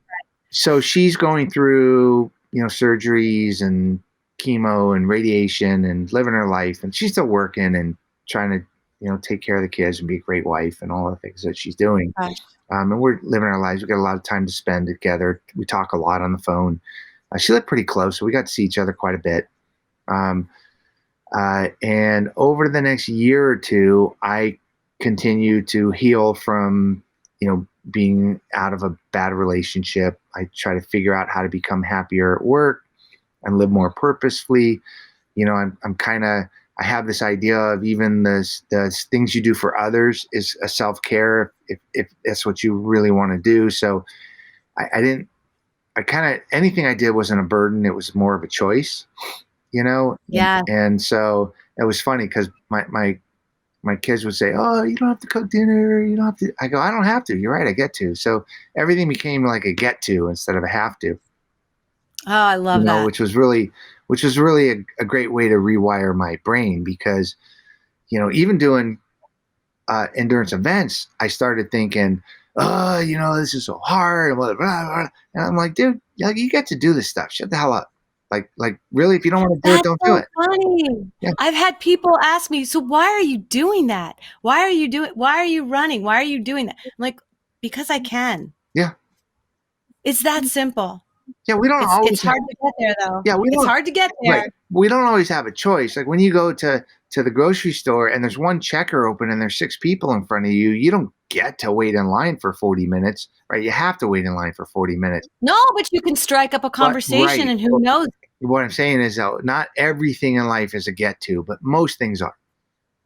Speaker 2: So she's going through, surgeries and chemo and radiation and living her life, and she's still working and trying to, take care of the kids and be a great wife and all the things that she's doing.
Speaker 1: bike.
Speaker 2: And we're living our lives. We got a lot of time to spend together. We talk a lot on the phone. She lived pretty close, so we got to see each other quite a bit. Um, and over the next year or two, I continue to heal from, being out of a bad relationship. I try to figure out how to become happier at work and live more purposefully. I'm kind of, I have this idea of even the things you do for others is a self-care if that's what you really want to do. So I kind of, anything I did wasn't a burden. It was more of a choice,
Speaker 1: Yeah.
Speaker 2: And so it was funny because my kids would say, "Oh, you don't have to cook dinner. You don't have to." I go, "I don't have to. You're right. I get to." So everything became like a get to instead of a have to.
Speaker 1: Oh, I love that.
Speaker 2: Which was really a great way to rewire my brain because, even doing endurance events, I started thinking, "Oh, this is so hard," and blah, blah, blah. And I'm like, "Dude, you get to do this stuff. Shut the hell up. Like really, if you don't want to do it,
Speaker 1: That's
Speaker 2: don't do
Speaker 1: so
Speaker 2: it."
Speaker 1: funny.
Speaker 2: Yeah.
Speaker 1: I've had people ask me, so why are you doing that? Why are you running? Why are you doing that? I'm like, because I can.
Speaker 2: Yeah.
Speaker 1: It's that simple.
Speaker 2: Yeah. We don't
Speaker 1: It's
Speaker 2: always.
Speaker 1: hard to get there though.
Speaker 2: Yeah. We
Speaker 1: It's
Speaker 2: don't.
Speaker 1: hard to get
Speaker 2: Right.
Speaker 1: there.
Speaker 2: We don't always have a choice. Like when you go to the grocery store and there's one checker open and there's 6 people in front of you, you don't get to wait in line for 40 minutes, right? You have to wait in line for 40 minminutes.
Speaker 1: No, but you can strike up a
Speaker 2: But
Speaker 1: conversation
Speaker 2: right.
Speaker 1: and who knows?
Speaker 2: What I'm saying is though, not everything in life is a get to, but most things are.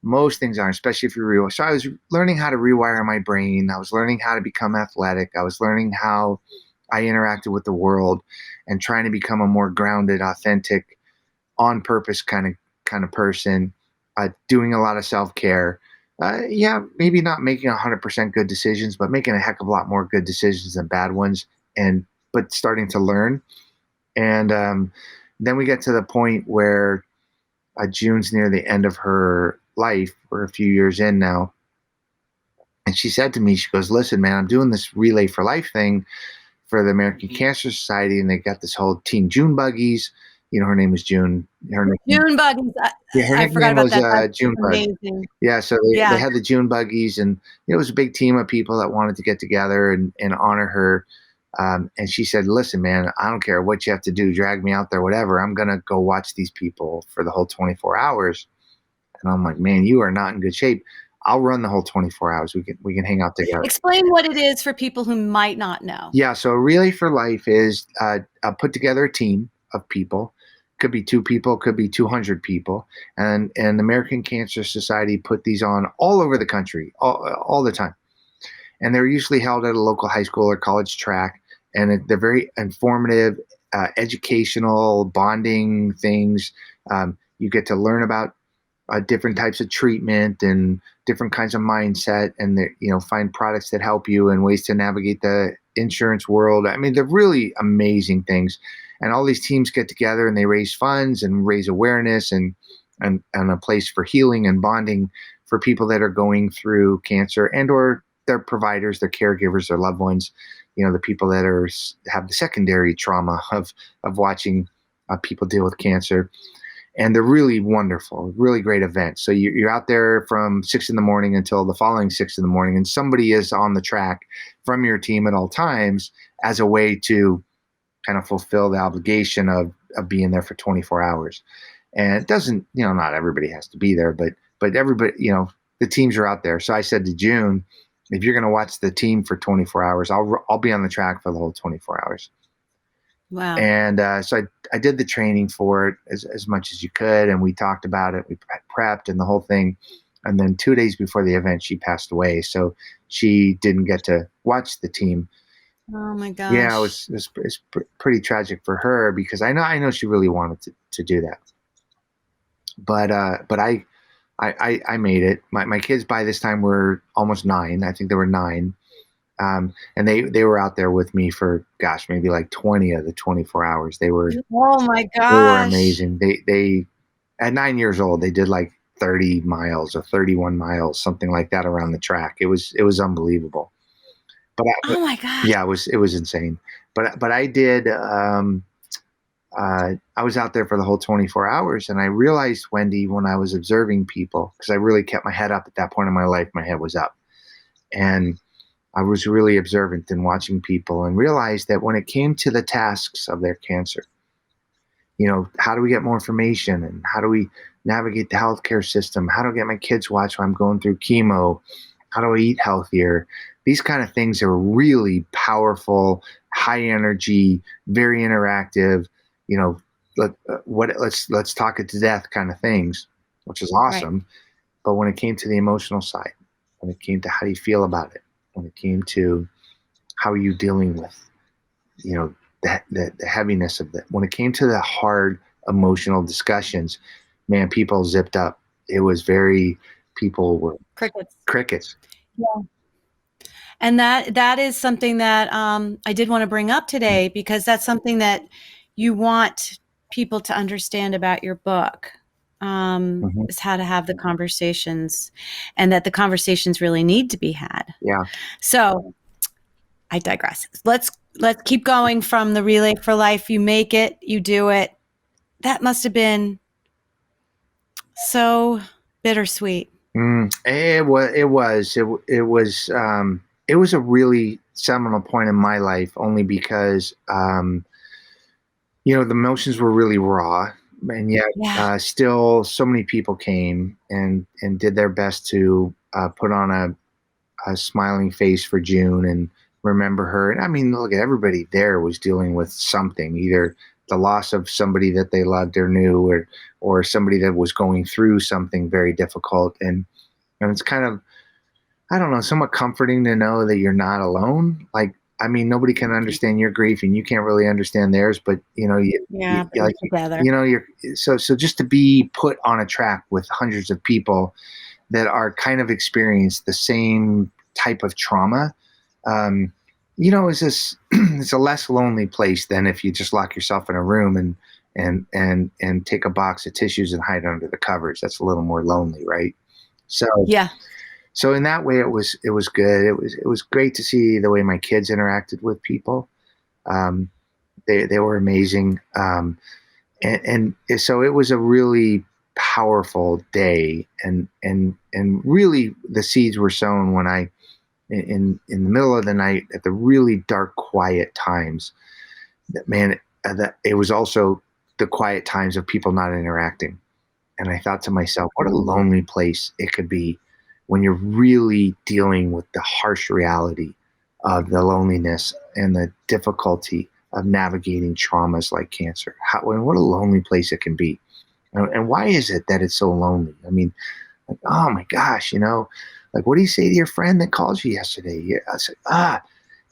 Speaker 2: Most things are, especially if you're real. So I was learning how to rewire my brain. I was learning how to become athletic. I was learning how I interacted with the world and trying to become a more grounded, authentic, on purpose kind of person, doing a lot of self-care. Yeah, maybe not making 100% good decisions, but making a heck of a lot more good decisions than bad ones, but starting to learn. And then we get to the point where June's near the end of her life. We're a few years in now. And she said to me, she goes, "Listen, man, I'm doing this Relay for Life thing for the American Cancer Society, and they got this whole Team June buggies. Her name is June.
Speaker 1: June buggies.
Speaker 2: Her
Speaker 1: I forgot
Speaker 2: nickname
Speaker 1: about
Speaker 2: was
Speaker 1: that. That's
Speaker 2: June Bug.
Speaker 1: amazing.
Speaker 2: Yeah, so they
Speaker 1: Yeah.
Speaker 2: had the June buggies, and it was a big team of people that wanted to get together and honor her. And she said, "Listen, man, I don't care what you have to do, drag me out there, whatever. I'm gonna go watch these people for the whole 24 hours." And I'm like, "Man, you are not in good shape. I'll run the whole 24 hours. We can hang out together."
Speaker 1: Explain what it is for people who might not know.
Speaker 2: Yeah, so Relay for Life is put together a team of people. Could be 2 people, could be 200 people, and the American Cancer Society put these on all over the country, all the time, and they're usually held at a local high school or college track, and they're very informative, educational, bonding things. You get to learn about different types of treatment and different kinds of mindset, and find products that help you and ways to navigate the insurance world. I mean, they're really amazing things. And all these teams get together and they raise funds and raise awareness and a place for healing and bonding for people that are going through cancer and or their providers, their caregivers, their loved ones, the people that have the secondary trauma of watching people deal with cancer. And they're really wonderful, really great events. So you're out there from 6 in the morning until the following 6 in the morning, and somebody is on the track from your team at all times as a way to kind of fulfill the obligation of being there for 24 hours. And it doesn't, not everybody has to be there, but everybody, the teams are out there. So I said to June, if you're going to watch the team for 24 hours, I'll be on the track for the whole 24 hours.
Speaker 1: Wow.
Speaker 2: And so I I did the training for it as much as you could, and we talked about it. We prepped and the whole thing. And then 2 days before the event, she passed away. So she didn't get to watch the team.
Speaker 1: Oh my
Speaker 2: Yeah,
Speaker 1: gosh.
Speaker 2: it's pretty tragic for her because I know she really wanted to do that. But I made it. My kids by this time were almost 9. I think they were 9. And they were out there with me for, gosh, maybe like 20 of the 24 hours.
Speaker 1: Oh my
Speaker 2: They were
Speaker 1: gosh.
Speaker 2: amazing. They at 9 years old, they did like 30 miles or 31 miles, something like that around the track. It was unbelievable. But
Speaker 1: Oh my gosh.
Speaker 2: yeah, it was insane. But I did. I was out there for the whole 24 hours, and I realized, Wendy, when I was observing people, because I really kept my head up at that point in my life, my head was up, and I was really observant and watching people, and realized that when it came to the tasks of their cancer, how do we get more information, and how do we navigate the healthcare system? How do I get my kids watch while I'm going through chemo? How do I eat healthier? These kind of things are really powerful, high energy, very interactive. You know, let's talk it to death kind of things, which is
Speaker 1: Right.
Speaker 2: awesome. But when it came to the emotional side, when it came to how you feel about it, when it came to how are you dealing with, you know, the heaviness of it, when it came to the hard emotional discussions, man, people zipped up. It was very, people were
Speaker 1: Crickets.
Speaker 2: crickets.
Speaker 1: Yeah. And that is something that I did want to bring up today because that's something that you want people to understand about your book,
Speaker 2: Mm-hmm.
Speaker 1: is how to have the conversations, and that the conversations really need to be had.
Speaker 2: Yeah.
Speaker 1: So I digress. Let's keep going from the Relay for Life. You make it, you do it. That must have been so bittersweet.
Speaker 2: It was a really seminal point in my life, only because the emotions were really raw, and yet
Speaker 1: Yeah.
Speaker 2: still so many people came and did their best to put on a smiling face for June and remember her. And I mean, look, everybody there was dealing with something, either the loss of somebody that they loved or knew, or somebody that was going through something very difficult. And it's kind of, I don't know, somewhat comforting to know that you're not alone. Like, I mean, nobody can understand your grief, and you can't really understand theirs. But
Speaker 1: Yeah, but you're
Speaker 2: like,
Speaker 1: together.
Speaker 2: you're so just to be put on a track with hundreds of people that are kind of experience the same type of trauma. Um, is this it's a less lonely place than if you just lock yourself in a room and take a box of tissues and hide under the covers. That's a little more lonely, right? So
Speaker 1: Yeah.
Speaker 2: so in that way, it was good. It was great to see the way my kids interacted with people. Um, they were amazing, and so it was a really powerful day, and really the seeds were sown when I in the middle of the night at the really dark, quiet times. That, man, that it was also the quiet times of people not interacting. And I thought to myself, what a lonely place it could be when you're really dealing with the harsh reality of the loneliness and the difficulty of navigating traumas like cancer. What a lonely place it can be. And why is it that it's so lonely? I mean, like, oh my gosh, like, what do you say to your friend that called you yesterday? Yeah, I said,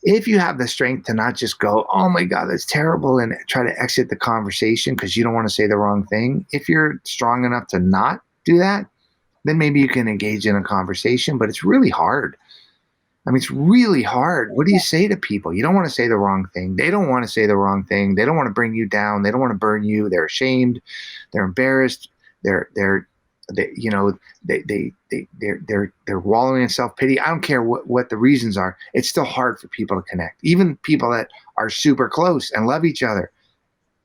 Speaker 2: if you have the strength to not just go, oh my God, that's terrible, and try to exit the conversation because you don't want to say the wrong thing, if you're strong enough to not do that, then maybe you can engage in a conversation, but it's really hard. I mean, it's really hard. What do you say to people? You don't want to say the wrong thing. They don't want to say the wrong thing. They don't want to bring you down. They don't want to burn you. They're ashamed. They're embarrassed. They're they, you know they're wallowing in self-pity. I don't care what the reasons are. It's still hard for people to connect. Even people that are super close and love each other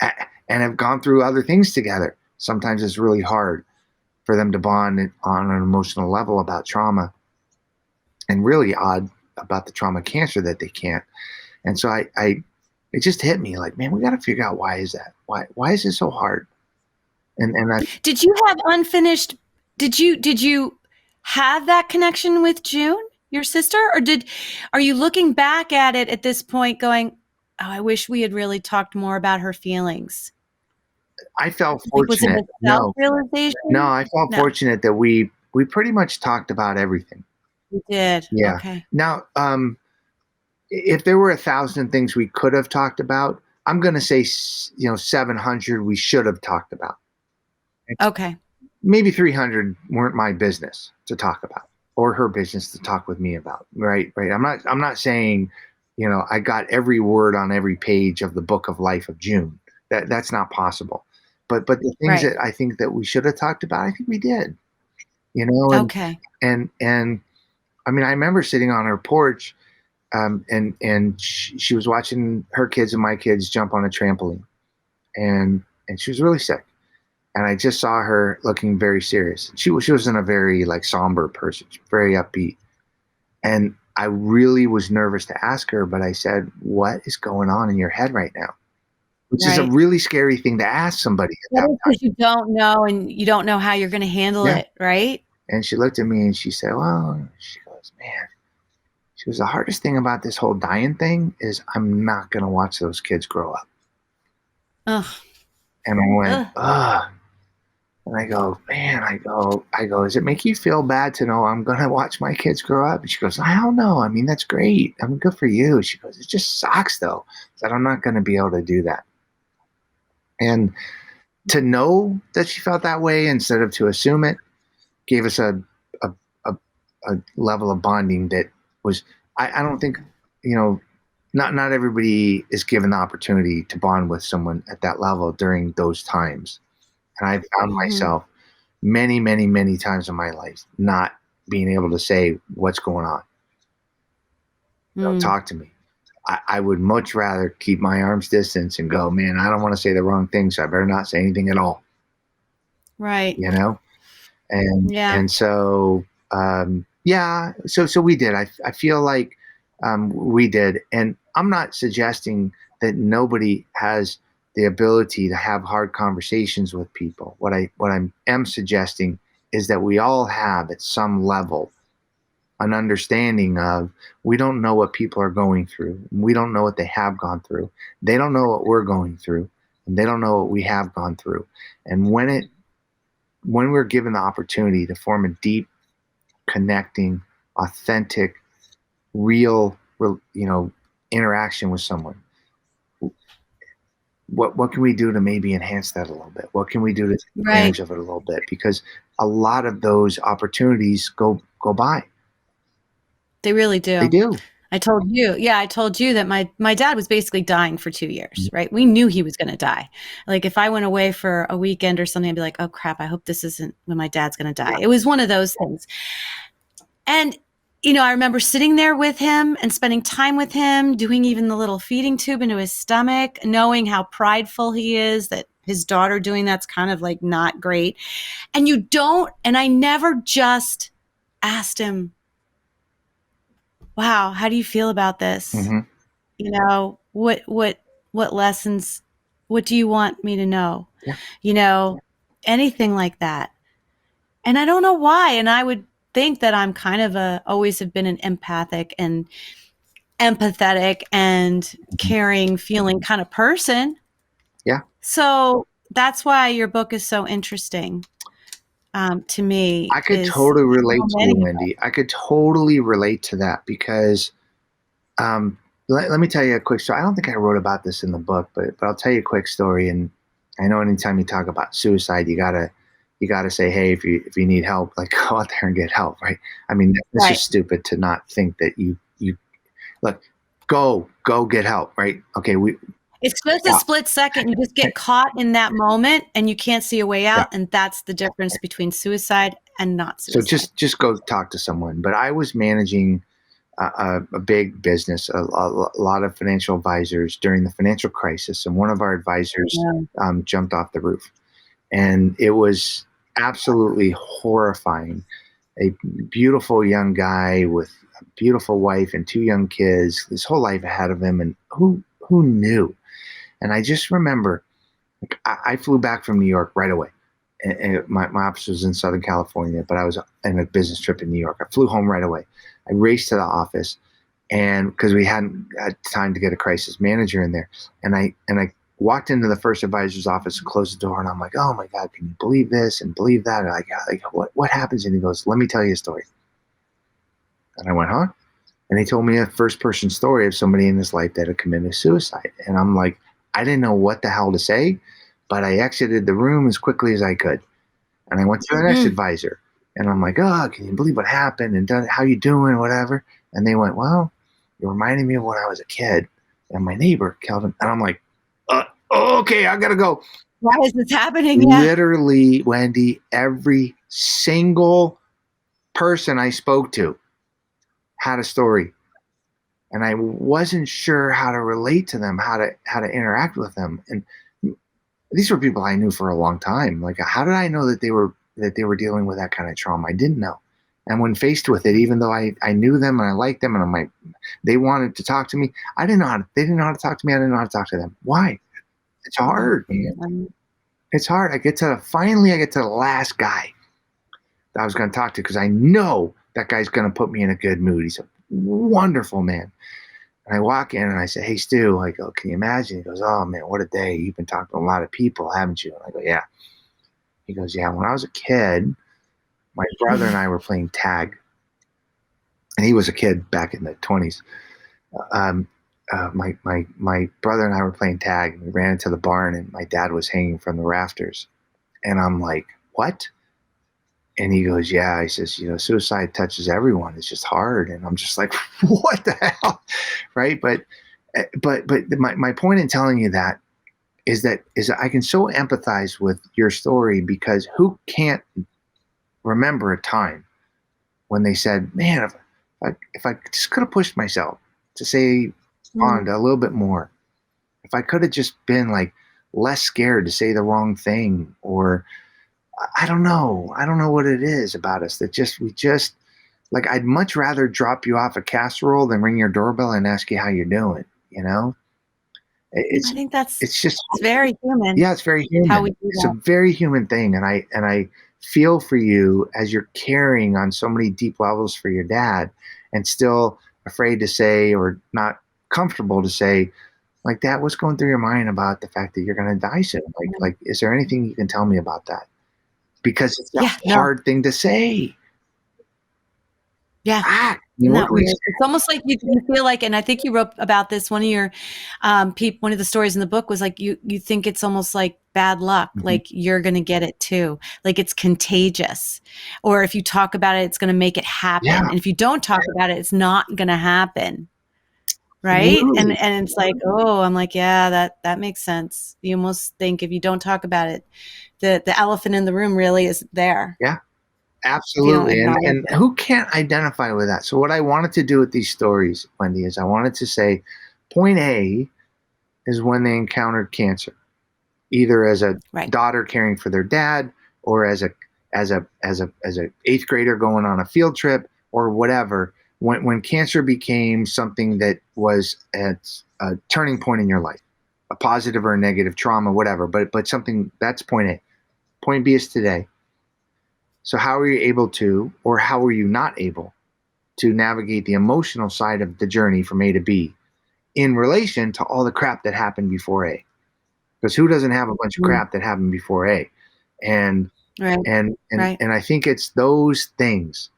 Speaker 2: and have gone through other things together. Sometimes it's really hard for them to bond on an emotional level about trauma, and really odd about the trauma cancer that they can't. And so it just hit me like, man, we got to figure out, why is that? Why is it so hard? And that,
Speaker 1: Did you have unfinished did you have that connection with June, your sister? Or are you looking back at it at this point going, oh, I wish we had really talked more about her feelings?
Speaker 2: I felt
Speaker 1: Like, was it
Speaker 2: fortunate.
Speaker 1: a
Speaker 2: No,
Speaker 1: self-realization?
Speaker 2: I felt
Speaker 1: No,
Speaker 2: fortunate that we pretty much talked about everything.
Speaker 1: you did.
Speaker 2: Yeah.
Speaker 1: Okay.
Speaker 2: Now, if there were 1,000 things we could have talked about, I'm going to say, 700 we should have talked about.
Speaker 1: Okay.
Speaker 2: Maybe 300 weren't my business to talk about, or her business to talk with me about. Right. Right. I'm not saying, I got every word on every page of the book of life of June. That's not possible. But the things
Speaker 1: Right.
Speaker 2: that I think that we should have talked about, I think we did. You know, and
Speaker 1: Okay.
Speaker 2: and I mean, I remember sitting on her porch, and she was watching her kids and my kids jump on a trampoline, and she was really sick, and I just saw her looking very serious. She wasn't a very like somber person, very upbeat, and I really was nervous to ask her, but I said, "What is going on in your head right now?" Which is a
Speaker 1: Right.
Speaker 2: really scary thing to ask somebody at
Speaker 1: That
Speaker 2: that
Speaker 1: is
Speaker 2: time.
Speaker 1: because you don't know and you don't know how you're gonna handle
Speaker 2: Yeah,
Speaker 1: it, right?
Speaker 2: and she looked at me and she said, "Well," she goes, "Man." She goes, "The hardest thing about this whole dying thing is I'm not going to watch those kids grow up."
Speaker 1: Ugh.
Speaker 2: And I went,
Speaker 1: Ugh.
Speaker 2: ugh. And I go, man, I go, does it make you feel bad to know I'm going to watch my kids grow up? And she goes, I don't know. I mean, that's great. I mean, good for you. She goes, it just sucks though, that I'm not going to be able to do that. And to know that she felt that way instead of to assume it gave us a, a, a level of bonding that was, I don't think, you know, not everybody is given the opportunity to bond with someone at that level during those times. And I found
Speaker 1: Mhm.
Speaker 2: myself many, many, many times in my life not being able to say what's going on.
Speaker 1: Mm.
Speaker 2: Talk to me. I would much rather keep my arm's distance and go, man, I don't want to say the wrong thing, so I better not say anything at all.
Speaker 1: Right.
Speaker 2: You know? and
Speaker 1: Yeah.
Speaker 2: and so yeah, so we did. I feel like we did, and I'm not suggesting that nobody has the ability to have hard conversations with people. What I am suggesting is that we all have at some level an understanding of, we don't know what people are going through, we don't know what they have gone through, they don't know what we're going through, and they don't know what we have gone through. And when we're given the opportunity to form a deep, connecting, authentic, real, interaction with someone, what can we do to maybe enhance that a little bit? What can we do to take
Speaker 1: Right.
Speaker 2: advantage of it a little bit? Because a lot of those opportunities go by.
Speaker 1: They really
Speaker 2: They
Speaker 1: do.
Speaker 2: do.
Speaker 1: I told you that my dad was basically dying for 2 years, right? We knew he was gonna die. Like, if I went away for a weekend or something, I'd be like, "Oh, crap, I hope this isn't when my dad's gonna die."
Speaker 2: Yeah.
Speaker 1: It was one of those things. And, I remember sitting there with him and spending time with him, doing even the little feeding tube into his stomach, knowing how prideful he is, that his daughter doing that's kind of like not great. And I never just asked him, wow, how do you feel about this?
Speaker 2: Mm-hmm.
Speaker 1: What lessons, what do you want me to know?
Speaker 2: Yeah.
Speaker 1: You know, anything like that. And I don't know why. And I would think that I'm kind of always have been an empathic and empathetic and
Speaker 2: Mm-hmm.
Speaker 1: caring, feeling kind of person.
Speaker 2: Yeah.
Speaker 1: So that's why your book is so interesting, to me,
Speaker 2: I could
Speaker 1: is
Speaker 2: totally
Speaker 1: how
Speaker 2: relate to you,
Speaker 1: many of us.
Speaker 2: Wendy. I could totally relate to that because um, let me tell you a quick story. I don't think I wrote about this in the book, but I'll tell you a quick story. And I know anytime you talk about suicide, you gotta say, hey, if you need help, like go out there and get help, right? I mean, it's
Speaker 1: Right.
Speaker 2: just stupid to not think that you look, go get help, right? Okay, we
Speaker 1: It's just a
Speaker 2: stop.
Speaker 1: split second. You just get caught in that moment and you can't see a way
Speaker 2: Yeah.
Speaker 1: out. And that's the difference between suicide and not
Speaker 2: So
Speaker 1: suicide.
Speaker 2: just go talk to someone. But I was managing a big business, a lot of financial advisors during the financial crisis, and one of our advisors
Speaker 1: Yeah.
Speaker 2: jumped off the roof, and it was absolutely horrifying. A beautiful young guy with a beautiful wife and two young kids, his whole life ahead of him, and who knew? And I just remember, like, I flew back from New York right away. And my office was in Southern California, but I was on a business trip in New York. I flew home right away. I raced to the office, and because we hadn't had time to get a crisis manager in there, and I walked into the first advisor's office and closed the door, and I'm like, oh my God, can you believe this and believe that? And like what happens? And he goes, let me tell you a story. And I went, huh? And he told me a first person story of somebody in his life that had committed suicide. And I'm like, I didn't know what the hell to say, but I exited the room as quickly as I could. And I went to the next
Speaker 1: Mm.
Speaker 2: advisor, and I'm like, oh, can you believe what happened? And how you doing? Whatever. And they went, well, you reminded me of when I was a kid and my neighbor, Kelvin. And I'm like, okay, I got to go.
Speaker 1: Why is this happening? Yeah.
Speaker 2: Literally, Wendy, every single person I spoke to had a story. And I wasn't sure how to relate to them, how to interact with them. And these were people I knew for a long time. Like, how did I know that they were dealing with that kind of trauma? I didn't know. And when faced with it, even though I knew them and I liked them and I'm like, they wanted to talk to me, they didn't know how to talk to me. I didn't know how to talk to them. Why? It's hard, man. It's hard. Finally I get to the last guy that I was going to talk to, because I know that guy's going to put me in a good mood. He's a wonderful man. And I walk in and I say, hey, Stu, I go, can you imagine? He goes, oh, man, what a day. You've been talking to a lot of people, haven't you? And I go, yeah. He goes, yeah, when I was a kid, my brother and I were playing tag. And he was a kid back in the 20s. My brother and I were playing tag, and we ran into the barn, and my dad was hanging from the rafters. And I'm like, what? And he goes, yeah. He says, suicide touches everyone. It's just hard. And I'm just like, what the hell? Right. But my point in telling you that is that I can so empathize with your story, because who can't remember a time when they said, man, if I just could have pushed myself to say on a little bit more, if I could have just been like less scared to say the wrong thing, or I don't know what it is about us that we just like, I'd much rather drop you off a casserole than ring your doorbell and ask you how you're doing.
Speaker 1: I think it's
Speaker 2: Just,
Speaker 1: very human.
Speaker 2: yeah, it's very
Speaker 1: How
Speaker 2: human.
Speaker 1: we do
Speaker 2: It's a
Speaker 1: that.
Speaker 2: very human thing. And I feel for you as you're caring on so many deep levels for your dad, and still afraid to say, or not comfortable to say, like, Dad, what's going through your mind about the fact that you're going to die soon? Like, is there anything you can tell me about that? Because it's
Speaker 1: Yeah.
Speaker 2: a
Speaker 1: No.
Speaker 2: hard thing to say.
Speaker 1: Yeah. Isn't
Speaker 2: What
Speaker 1: that
Speaker 2: do we
Speaker 1: weird?
Speaker 2: say?
Speaker 1: It's almost like you feel like, and I think you wrote about this. One of your, one of the stories in the book was like, you think it's almost like bad luck,
Speaker 2: Mm-hmm.
Speaker 1: like you're going to get it too. Like it's contagious. Or if you talk about it, it's going to make it happen.
Speaker 2: Yeah.
Speaker 1: And if you don't talk about it, it's not going to happen. Right. And
Speaker 2: Absolutely.
Speaker 1: it's like, oh, I'm like, yeah, that makes sense. You almost think if you don't talk about it, the elephant in the room really is there
Speaker 2: Yeah.
Speaker 1: if you don't
Speaker 2: Absolutely. And
Speaker 1: acknowledge it.
Speaker 2: who can't identify with that? So what I wanted to do with these stories, Wendy, is I wanted to say point A is when they encountered cancer, either as a
Speaker 1: Right.
Speaker 2: daughter caring for their dad, or as a eighth grader going on a field trip, or whatever. When cancer became something that was at a turning point in your life, a positive or a negative trauma, whatever, but something, that's point A. Point B is today. So how are you able to, or how are you not able to navigate the emotional side of the journey from A to B in relation to all the crap that happened before A? Because who doesn't have a bunch of
Speaker 1: Mm.
Speaker 2: crap that happened before A? And
Speaker 1: Right. Right.
Speaker 2: I think it's those things,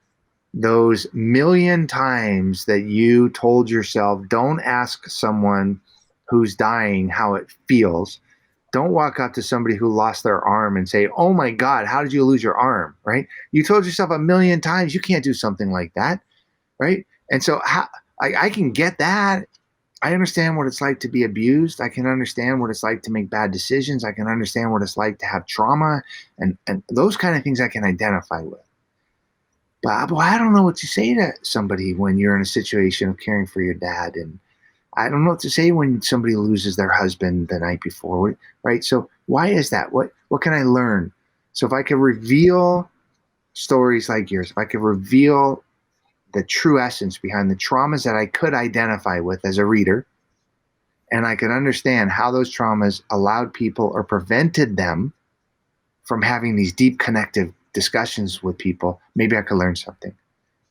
Speaker 2: those million times that you told yourself, don't ask someone who's dying how it feels. Don't walk up to somebody who lost their arm and say, oh my God, how did you lose your arm? Right? You told yourself a million times you can't do something like that. Right? And so I can get that. I understand what it's like to be abused. I can understand what it's like to make bad decisions. I can understand what it's like to have trauma, and those kind of things I can identify with. But boy, I don't know what to say to somebody when you're in a situation of caring for your dad. And I don't know what to say when somebody loses their husband the night before, right? So why is that? What can I learn? So if I could reveal stories like yours, if I could reveal the true essence behind the traumas that I could identify with as a reader, and I could understand how those traumas allowed people or prevented them from having these deep connective discussions with people, maybe I could learn something.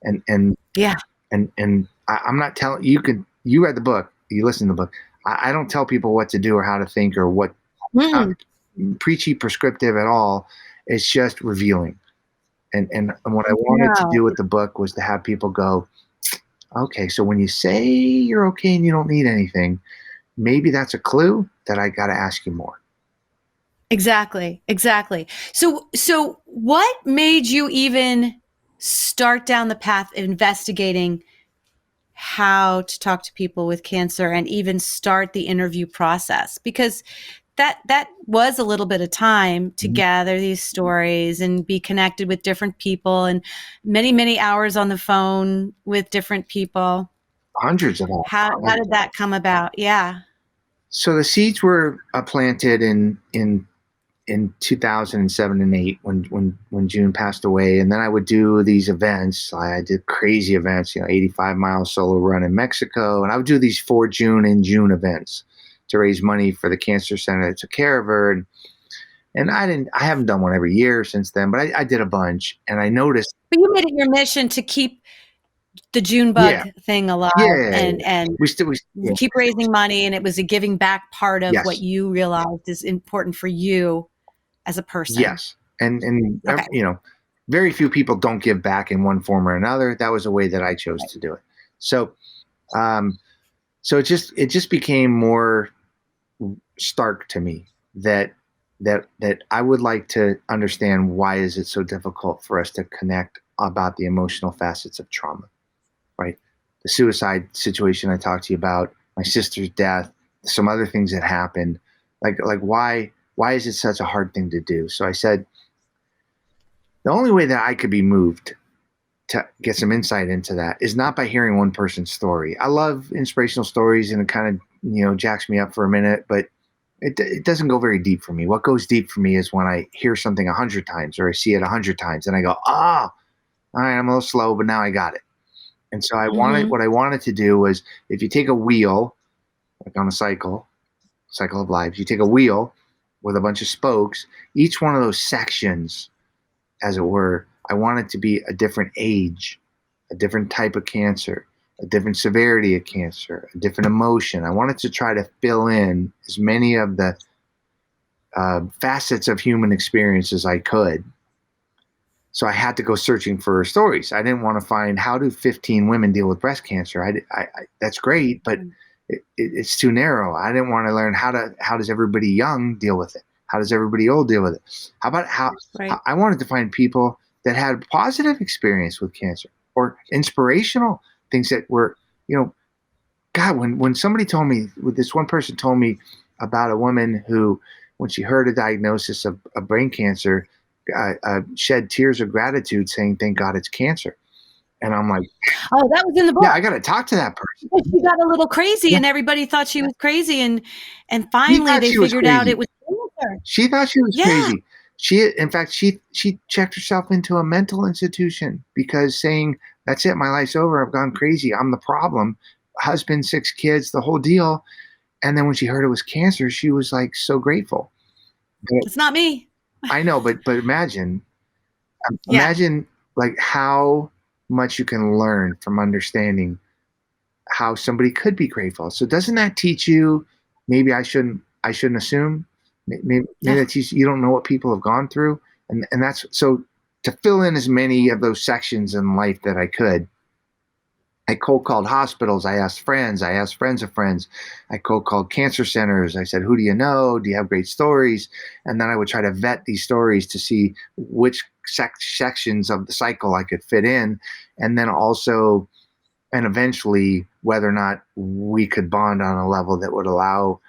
Speaker 2: And
Speaker 1: Yeah.
Speaker 2: I'm not telling you, you read the book, you listened to the book. I don't tell people what to do or how to think or what. It's not
Speaker 1: Mm.
Speaker 2: preachy, prescriptive at all. It's just revealing. And what I wanted to
Speaker 1: No.
Speaker 2: do with the book was to have people go, okay, so when you say you're okay and you don't need anything, maybe that's a clue that I got to ask you more.
Speaker 1: Exactly. Exactly. So what made you even start down the path of investigating how to talk to people with cancer and even start the interview process? Because that was a little bit of time to
Speaker 2: Mhm.
Speaker 1: gather these stories and be connected with different people and many hours on the phone with different people.
Speaker 2: Hundreds of them.
Speaker 1: How did that come about? Yeah.
Speaker 2: So the seeds were planted in 2007 and 8 when June passed away, and then I would do these events. I did crazy events, 85-mile solo run in Mexico, and I would do these for June in June events to raise money for the cancer center that took care of her. And I haven't done one every year since then, but I did a bunch, and I noticed.
Speaker 1: But you made it your mission to keep the June
Speaker 2: Yeah,
Speaker 1: bug thing alive
Speaker 2: yeah,
Speaker 1: and
Speaker 2: we yeah,
Speaker 1: keep raising money, and it was a giving back part of what
Speaker 2: yes,
Speaker 1: you realized is important for you as a person.
Speaker 2: yes, and
Speaker 1: Okay.
Speaker 2: very few people don't give back in one form or another. That was a way that I chose to do it. So um, so it just became more stark to me that I would like to understand why is it so difficult for us to connect about the emotional facets of trauma, right? The suicide situation I talked to you about, my sister's death, some other things that happened, like why is it such a hard thing to do? So I said the only way that I could be moved to get some insight into that is not by hearing one person's story. I love inspirational stories and it kind of, jacks me up for a minute, but it doesn't go very deep for me. What goes deep for me is when I hear something 100 times or I see it 100 times and I go, all right, I'm a little slow, but now I got it. And so
Speaker 1: Mm-hmm.
Speaker 2: what I wanted to do was if you take a wheel, like on a cycle of life, you take a wheel with a bunch of spokes, each one of those sections, as it were, I want it to be a different age, a different type of cancer, a different severity of cancer, a different emotion. I wanted to try to fill in as many of the facets of human experience as I could. So I had to go searching for stories. I didn't want to find how do 15 women deal with breast cancer. That's great, but it's too narrow. I didn't want to learn how does everybody young deal with it? How does everybody old deal with it? How about how
Speaker 1: Right.
Speaker 2: I wanted to find people that had positive experience with cancer or inspirational things that were, you know, God, when somebody told me, this one person told me about a woman who, when she heard a diagnosis of brain cancer, shed tears of gratitude, saying, "Thank God it's cancer." And I'm like,
Speaker 1: Oh, that was in the
Speaker 2: "Yeah, I
Speaker 1: book.
Speaker 2: got to talk to that person."
Speaker 1: Because she got a little crazy
Speaker 2: Yeah,
Speaker 1: and everybody thought she was crazy and
Speaker 2: she
Speaker 1: finally
Speaker 2: thought
Speaker 1: they
Speaker 2: she was
Speaker 1: figured out
Speaker 2: crazy.
Speaker 1: it was cancer.
Speaker 2: She thought she was
Speaker 1: Yeah.
Speaker 2: crazy. In fact, she checked herself into a mental institution because saying, "That's it, my life's over. I've gone crazy. I'm the problem." Husband, 6 kids, the whole deal. And then when she heard it was cancer, she was like so grateful. But
Speaker 1: It's not me.
Speaker 2: I know, but
Speaker 1: Yeah.
Speaker 2: imagine like how much you can learn from understanding how somebody could be grateful. So doesn't that teach you? Maybe I shouldn't assume. Maybe that
Speaker 1: Oh,
Speaker 2: teaches you don't know what people have gone through, and that's so to fill in as many of those sections in life that I could. I cold called hospitals. I asked friends. I asked friends of friends. I cold called cancer centers. I said, "Who do you know? Do you have great stories?" And then I would try to vet these stories to see which sections of the cycle I could fit in, and then also, and eventually, whether or not we could bond on a level that would allow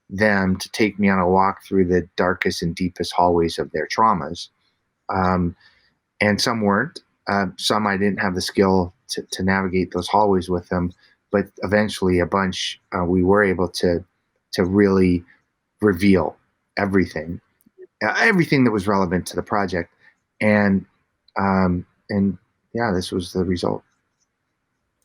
Speaker 2: them to take me on a walk through the darkest and deepest hallways of their traumas. Um, and some weren't. Some I didn't have the skill to navigate those hallways with them, but eventually a bunch we were able to really reveal everything, everything that was relevant to the project, and and yeah, this was the result.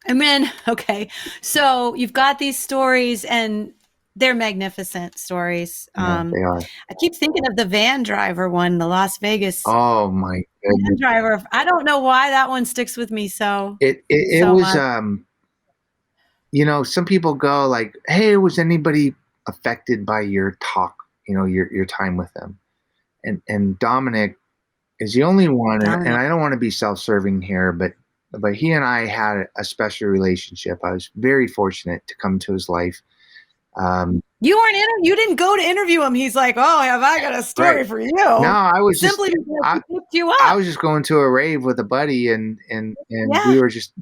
Speaker 1: I mean, okay. So you've got these stories and they're magnificent stories.
Speaker 2: Yeah, they are.
Speaker 1: I keep thinking of the van driver one, the Las Vegas
Speaker 2: Oh my
Speaker 1: van
Speaker 2: goodness!
Speaker 1: driver. I don't know why that one sticks with me
Speaker 2: It
Speaker 1: so
Speaker 2: was
Speaker 1: much.
Speaker 2: some people go like, "Hey, was anybody affected by your talk? Your time with them?" And Dominic is the only one, and
Speaker 1: Dominic.
Speaker 2: I don't want to be self-serving here, but he and I had a special relationship. I was very fortunate to come to his life.
Speaker 1: You weren't you didn't go to interview him. He's like, "Oh, have I got a
Speaker 2: Right.
Speaker 1: story for
Speaker 2: No,
Speaker 1: you?"
Speaker 2: I was just
Speaker 1: Simply because
Speaker 2: I,
Speaker 1: he picked you
Speaker 2: I
Speaker 1: up.
Speaker 2: was just going to a rave with a buddy, and
Speaker 1: Yeah,
Speaker 2: we were just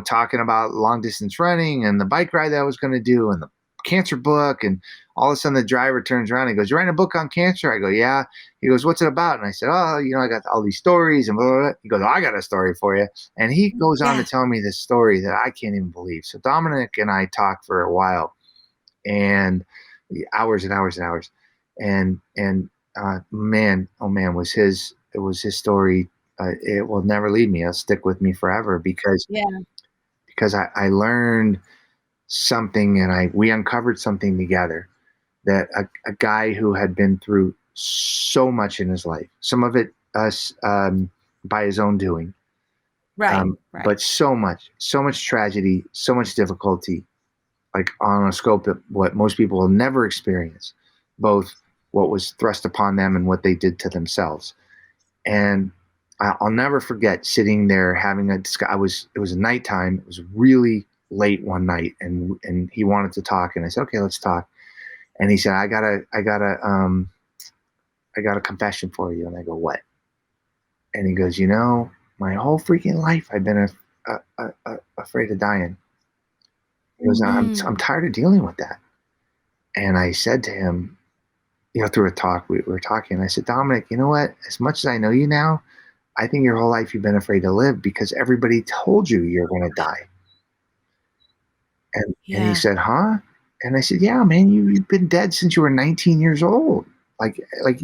Speaker 2: talking about long distance running and the bike ride that I was going to do and the cancer book. And all of a sudden the driver turns around and goes, "You're writing a book on cancer?" I go, "Yeah." He goes, "What's it about?" And I said, "Oh, I got all these stories and blah, blah, blah." He goes, "Oh, I got a story for you." And he goes on to
Speaker 1: yeah,
Speaker 2: tell me this story that I can't even believe. So Dominic and I talked for a while, and hours and hours and hours, and man, oh man, it was his story. It will never leave me. It'll stick with me forever
Speaker 1: yeah.
Speaker 2: because I learned something, and we uncovered something together, that a guy who had been through so much in his life, some of it us by his own doing,
Speaker 1: Right, right.
Speaker 2: but so much tragedy, so much difficulty, like on a scope that what most people will never experience, both what was thrust upon them and what they did to themselves. And I'll never forget sitting there having it was nighttime. It was really late one night, and he wanted to talk, and I said, "Okay, let's talk." And he said, I got a confession for you." And I go, "What?" And he goes, "My whole freaking life I've been afraid of dying." He goes, I'm
Speaker 1: Mm.
Speaker 2: tired of dealing with that." And I said to him, through a talk, we were talking, and I said, "Dominic, you know what? As much as I know you now, I think your whole life you've been afraid to live because everybody told you you're going to die." And he
Speaker 1: Yeah.
Speaker 2: said, "Huh?" And I said, "Yeah, man, you've been dead since you were 19 years old. Like, like,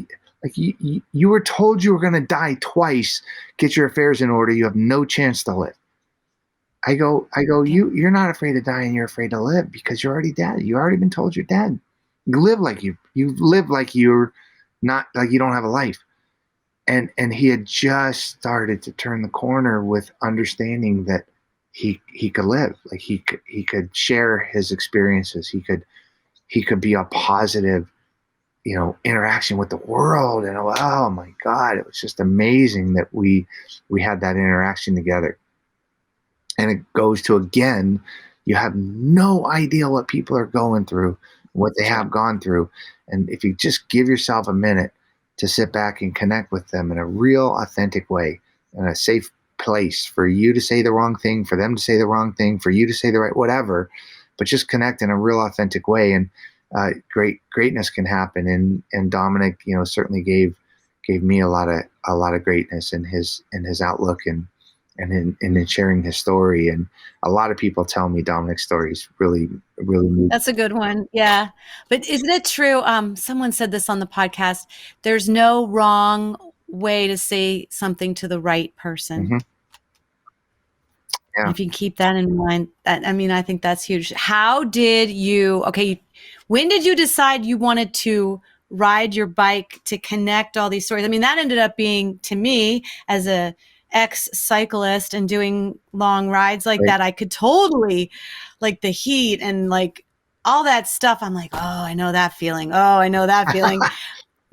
Speaker 2: you were told you were going to die twice. Get your affairs in order. You have no chance to live." I go,
Speaker 1: Yeah.
Speaker 2: you're not afraid to die, and you're afraid to live because you're already dead. You already been told you're dead. Live like you live like you're not, like you don't have a life. And he had just started to turn the corner with understanding that he could live, like he could share his experiences. He could be a positive, interaction with the world. And oh my God, it was just amazing that we had that interaction together. And it goes to, again, you have no idea what people are going through, what they
Speaker 1: True.
Speaker 2: have gone through. And if you just give yourself a minute to sit back and connect with them in a real authentic way, in a safe place for you to say the wrong thing, for them to say the wrong thing, for you to say the right whatever, but just connect in a real authentic way, and greatness can happen. And Dominic, certainly gave me a lot of greatness in his outlook, and in sharing his story. And a lot of people tell me Dominic's stories really, really move.
Speaker 1: That's a good one. Yeah. But isn't it true? Someone said this on the podcast. There's no wrong way to say something to the right person.
Speaker 2: Mm-hmm.
Speaker 1: And
Speaker 2: Yeah.
Speaker 1: if you keep that in mind, I mean, I think that's huge. How did you, okay, when did you decide you wanted to ride your bike to connect all these stories? I mean, that ended up being, to me, as a ex cyclist and doing long rides like
Speaker 2: Right.
Speaker 1: that, I could totally, like the heat and like all that stuff. I'm like, oh, I know that feeling. Oh, I know that feeling.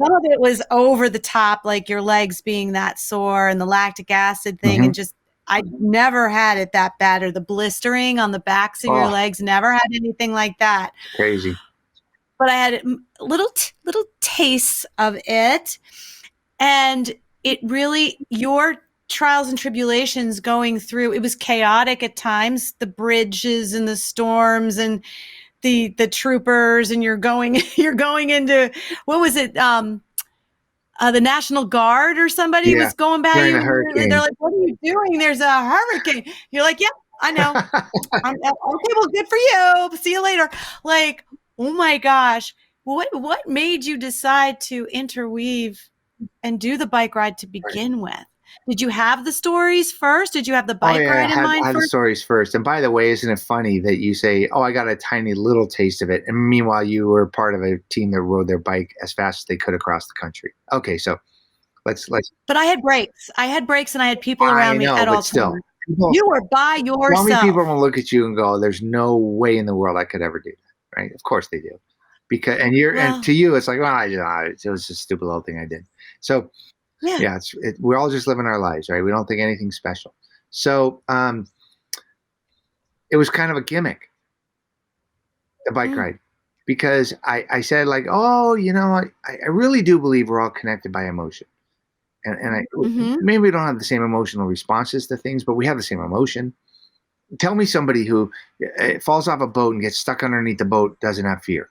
Speaker 1: Some of it was over the top, like your legs being that sore and the lactic acid thing.
Speaker 2: Mm-hmm.
Speaker 1: And just, I never had it that bad, or the blistering on the backs of your
Speaker 2: Oh,
Speaker 1: legs, never had anything like that.
Speaker 2: crazy.
Speaker 1: But I had little tastes of it. And it really, your trials and tribulations going through, it was chaotic at times, the bridges and the storms and the troopers, and you're going, you're going into, what was it? The National Guard or somebody
Speaker 2: Yeah.
Speaker 1: was going by
Speaker 2: During
Speaker 1: you.
Speaker 2: a
Speaker 1: They're
Speaker 2: hurricane.
Speaker 1: like, "What are you doing? There's a hurricane." You're like, "Yep, I know. Okay, well, good for you. See you later." Like, oh my gosh, what made you decide to interweave and do the bike ride to
Speaker 2: Right.
Speaker 1: begin with? Did you have the stories first? Did you have the
Speaker 2: Oh
Speaker 1: bike
Speaker 2: yeah,
Speaker 1: ride in
Speaker 2: I
Speaker 1: mind
Speaker 2: had the
Speaker 1: first?
Speaker 2: stories first. And by the way, isn't it funny that you say, "Oh, I got a tiny little taste of it," and meanwhile you were part of a team that rode their bike as fast as they could across the country? Okay, so let's.
Speaker 1: But I had brakes. I had brakes, and I had people
Speaker 2: I
Speaker 1: around me
Speaker 2: know,
Speaker 1: at
Speaker 2: but
Speaker 1: all
Speaker 2: still,
Speaker 1: times.
Speaker 2: People,
Speaker 1: You were by
Speaker 2: tell me people
Speaker 1: yourself.
Speaker 2: will look at you and go, "There's no way in the world I could ever do that." Right? Of course they do, because and
Speaker 1: Well,
Speaker 2: to you it's like, well, it was just a stupid little thing I did. So
Speaker 1: yeah.
Speaker 2: yeah, we're all just living our lives, right? We don't think anything special. So it was kind of a gimmick, the bike
Speaker 1: Mm,
Speaker 2: ride, because I said like, oh, I really do believe we're all connected by emotion, and
Speaker 1: mhm.
Speaker 2: maybe we don't have the same emotional responses to things, but we have the same emotion. Tell me somebody who falls off a boat and gets stuck underneath the boat doesn't have fear.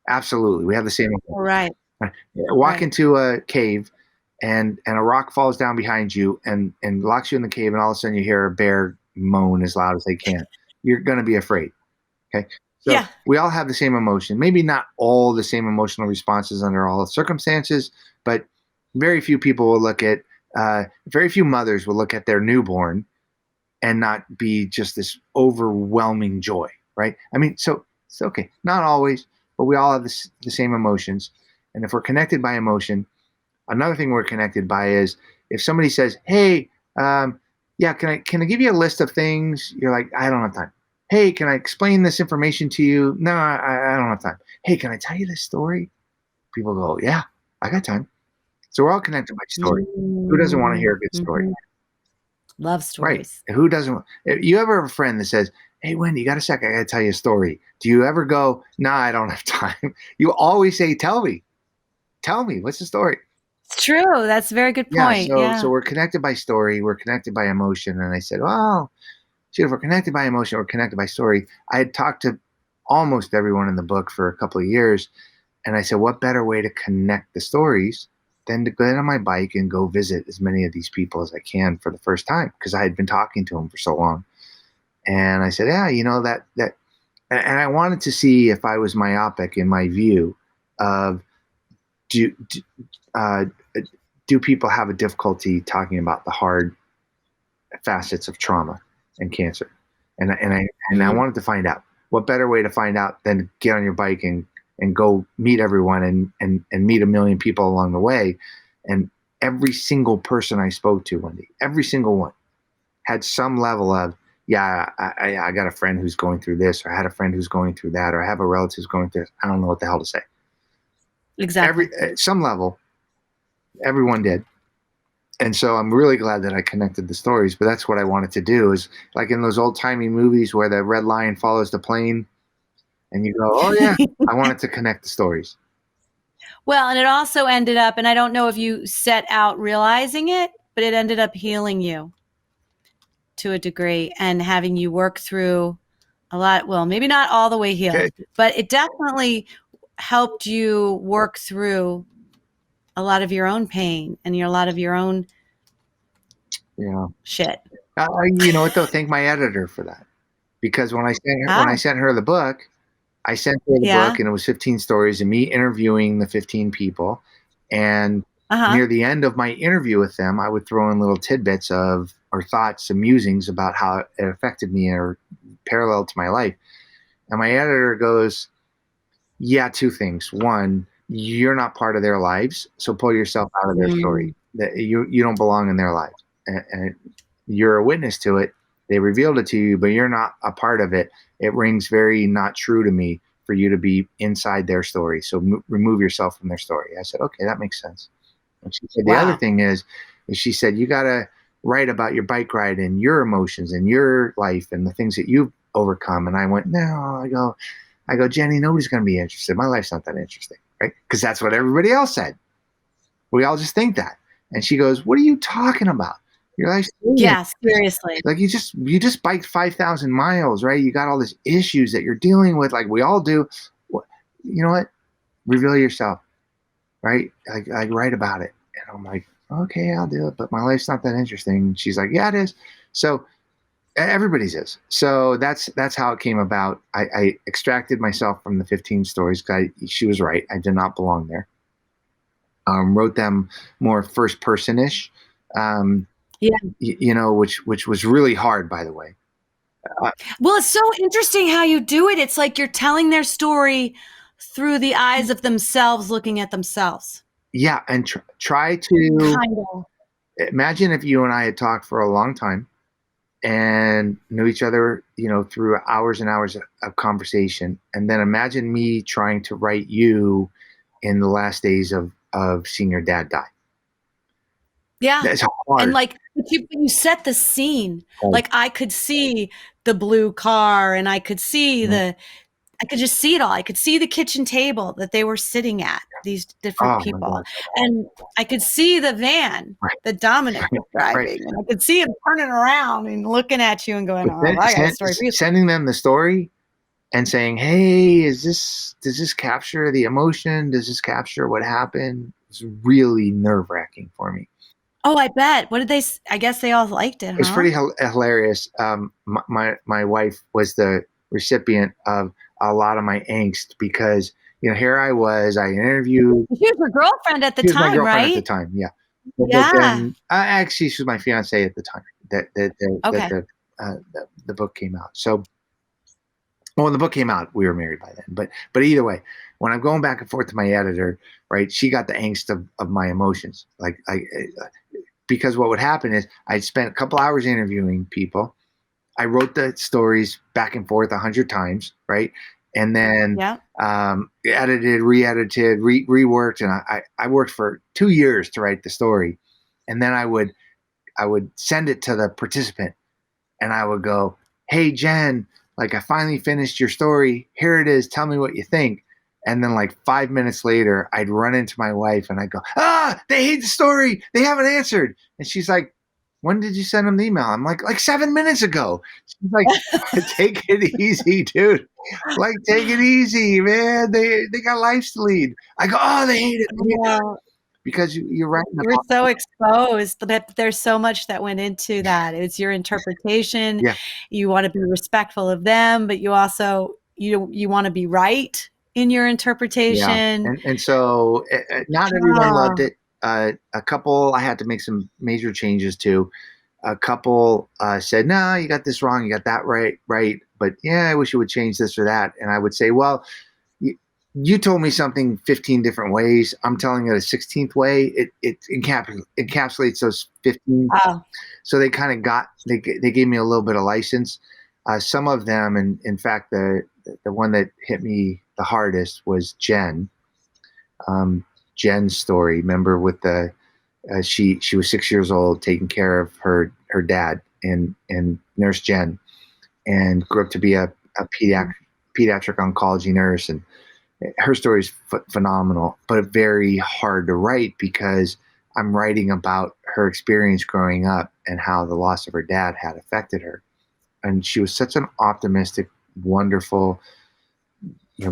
Speaker 2: Absolutely, we have the same emotion.
Speaker 1: Right,
Speaker 2: Right. Walk
Speaker 1: right.
Speaker 2: into a cave and a rock falls down behind you and locks you in the cave, and all of a sudden you hear a bear moan as loud as they can. You're going to be afraid. Okay. So
Speaker 1: Yeah.
Speaker 2: we all have the same emotion, maybe not all the same emotional responses under all the circumstances, but very few people will look at, very few mothers will look at their newborn and not be just this overwhelming joy, right? I mean, so it's okay, not always, but we all have the same emotions. And if we're connected by emotion, another thing we're connected by is if somebody says, "Hey, yeah, can I give you a list of things?" You're like, "I don't have time." "Hey, can I explain this information to you?" "No, I don't have time." "Hey, can I tell you this story?" People go, "Yeah, I got time." So we're all connected by story. Who doesn't want to
Speaker 1: Mm,
Speaker 2: hear a good story?
Speaker 1: mhm. Love
Speaker 2: Right.
Speaker 1: stories.
Speaker 2: Who doesn't? You ever have a friend that says, "Hey, Wendy, you got a sec? I got to tell you a story." Do you ever go, "Nah, I don't have time"? You always say, "Tell me, tell me, what's the story?"
Speaker 1: It's true, that's a very good
Speaker 2: Yeah.
Speaker 1: point,
Speaker 2: So
Speaker 1: yeah.
Speaker 2: we're connected by story. We're connected by emotion. And I said, "Well, shit, if we're connected by emotion, we're connected by story." I had talked to almost everyone in the book for a couple of years, and I said, "What better way to connect the stories than to get on my bike and go visit as many of these people as I can for the first time?" Because I had been talking to them for so long. And I said, "Yeah, that," and I wanted to see if I was myopic in my view of do do, uh, do people have a difficulty talking about the hard facets of trauma and cancer, and I
Speaker 1: Mm,
Speaker 2: wanted to find out what better way to find out than get on your bike and go meet everyone and meet a million people along the way, and every single person I spoke to, Wendy, every single one had some level of, yeah, I got a friend who's going through this, or I had a friend who's going through that, or I have a relative who's going through this. I don't know what the hell to say. Every
Speaker 1: exactly.
Speaker 2: at some level, everyone did. And so I'm really glad that I connected the stories, but that's what I wanted to do is like in those old timey movies where the red lion follows the plane and you go, oh yeah, I wanted to connect the stories.
Speaker 1: Well, and it also ended up, and I don't know if you set out realizing it, but it ended up healing you to a degree and having you work through a lot. Well, maybe not all the way
Speaker 2: Okay.
Speaker 1: healed, but it definitely helped you work through a lot of your own pain and a lot of your own
Speaker 2: Yeah.
Speaker 1: shit.
Speaker 2: You know what though? Thank my editor for that. Because when I
Speaker 1: Oh,
Speaker 2: sent her the book, I sent her the
Speaker 1: yeah.
Speaker 2: book and it was 15 stories and me interviewing the 15 people. And
Speaker 1: Uh huh.
Speaker 2: near the end of my interview with them, I would throw in little tidbits of or thoughts and musings about how it affected me or parallel to my life. And my editor goes, yeah, two things. One, you're not part of their lives, so pull yourself out of their story.
Speaker 1: Mm,
Speaker 2: That you don't belong in their lives, and you're a witness to it. They revealed it to you, but you're not a part of it. It rings very not true to me for you to be inside their story. So remove yourself from their story. I said, okay, that makes sense. And she said the other
Speaker 1: wow.
Speaker 2: thing is she said you got to write about your bike ride and your emotions and your life and the things that you've overcome. And I went, no. I go, Jenny, nobody's going to be interested. My life's not that interesting, right? Because that's what everybody else said. We all just think that. And she goes, what are you talking about? Your life's
Speaker 1: Yeah, seriously.
Speaker 2: like you just biked 5,000 miles, right? You got all these issues that you're dealing with, like we all do. You know what? Reveal yourself, right? Like write about it. And I'm like, okay, I'll do it, but my life's not that interesting. And she's like, yeah, it is. So everybody's is. So that's how it came about. I extracted myself from the 15 stories because she was right. I did not belong there. Wrote them more first person ish, um,
Speaker 1: Yeah.
Speaker 2: which was really hard, by the way. Uh,
Speaker 1: Well, it's so interesting how you do it. It's like you're telling their story through the eyes of themselves looking at themselves.
Speaker 2: yeah, and try to
Speaker 1: Kind of.
Speaker 2: imagine if you and I had talked for a long time, and knew each other, through hours and hours of conversation. And then imagine me trying to write you in the last days of seeing your dad die.
Speaker 1: Yeah.
Speaker 2: That's
Speaker 1: And
Speaker 2: hard.
Speaker 1: like, but you set the scene.
Speaker 2: Right.
Speaker 1: Like I could see the blue car and
Speaker 2: Mhm.
Speaker 1: I could just see it all. I could see the kitchen table that they were sitting at, these different
Speaker 2: Oh my
Speaker 1: people.
Speaker 2: God.
Speaker 1: And I could see the van
Speaker 2: Right.
Speaker 1: that Dominic was
Speaker 2: Right.
Speaker 1: driving. And I could see him turning around and looking at you and going,
Speaker 2: But
Speaker 1: oh,
Speaker 2: then
Speaker 1: I got a story for you.
Speaker 2: sending them the story and saying, "Hey, does this capture the emotion? Does this capture what happened?" It's really nerve-wracking for me.
Speaker 1: Oh, I bet. What did I guess they all liked it,
Speaker 2: It was
Speaker 1: huh?
Speaker 2: pretty hilarious. My wife was the recipient of a lot of my angst because here I was. I interviewed.
Speaker 1: She was your girlfriend at the
Speaker 2: She was my
Speaker 1: time,
Speaker 2: girlfriend at the
Speaker 1: right?
Speaker 2: time. Yeah, but
Speaker 1: Yeah.
Speaker 2: then actually she was my fiance at the time that
Speaker 1: Okay.
Speaker 2: the book came out. So when the book came out, we were married by then. But either way, when I'm going back and forth to my editor, right, she got the angst of my emotions. Like because what would happen is I'd spent a couple hours interviewing people. I wrote the stories back and forth 100 times, right? And then
Speaker 1: Yeah.
Speaker 2: edited, re-edited, reworked, and I worked for 2 years to write the story, and then I would send it to the participant, and I would go, "Hey Jen, like I finally finished your story. Here it is. Tell me what you think." And then like 5 minutes later, I'd run into my wife and I'd go, they hate the story. They haven't answered. And she's like, "When did you send them the email?" I'm like 7 minutes ago. She's like, "Take it easy, dude. Like, take it easy, man. They got lives to lead." I go, "Oh, they hate it." They hate it.
Speaker 1: Oh,
Speaker 2: Because you're writing
Speaker 1: you were
Speaker 2: about,
Speaker 1: so exposed, but there's so much that went into that. It's your interpretation.
Speaker 2: yeah,
Speaker 1: You want to be respectful of them, but you also you want to be right in your
Speaker 2: yeah.
Speaker 1: interpretation.
Speaker 2: And so not everyone loved
Speaker 1: Oh,
Speaker 2: it. A couple I had to make some major changes to. A couple said, "No, you got this wrong. You got that right. But yeah, I wish you would change this or that." And I would say, "Well, you told me something 15 different ways. I'm telling it a 16th way. It encapsulates those 15."
Speaker 1: oh,
Speaker 2: So they kind of they gave me a little bit of license. Some of them, and in fact, the one that hit me the hardest was Jen. Jen's story. Remember with the she was 6 years old, taking care of her dad and Nurse Jen, and grew up to be a pediatric oncology nurse. And her story is phenomenal, but very hard to write because I'm writing about her experience growing up and how the loss of her dad had affected her. And she was such an optimistic, wonderful,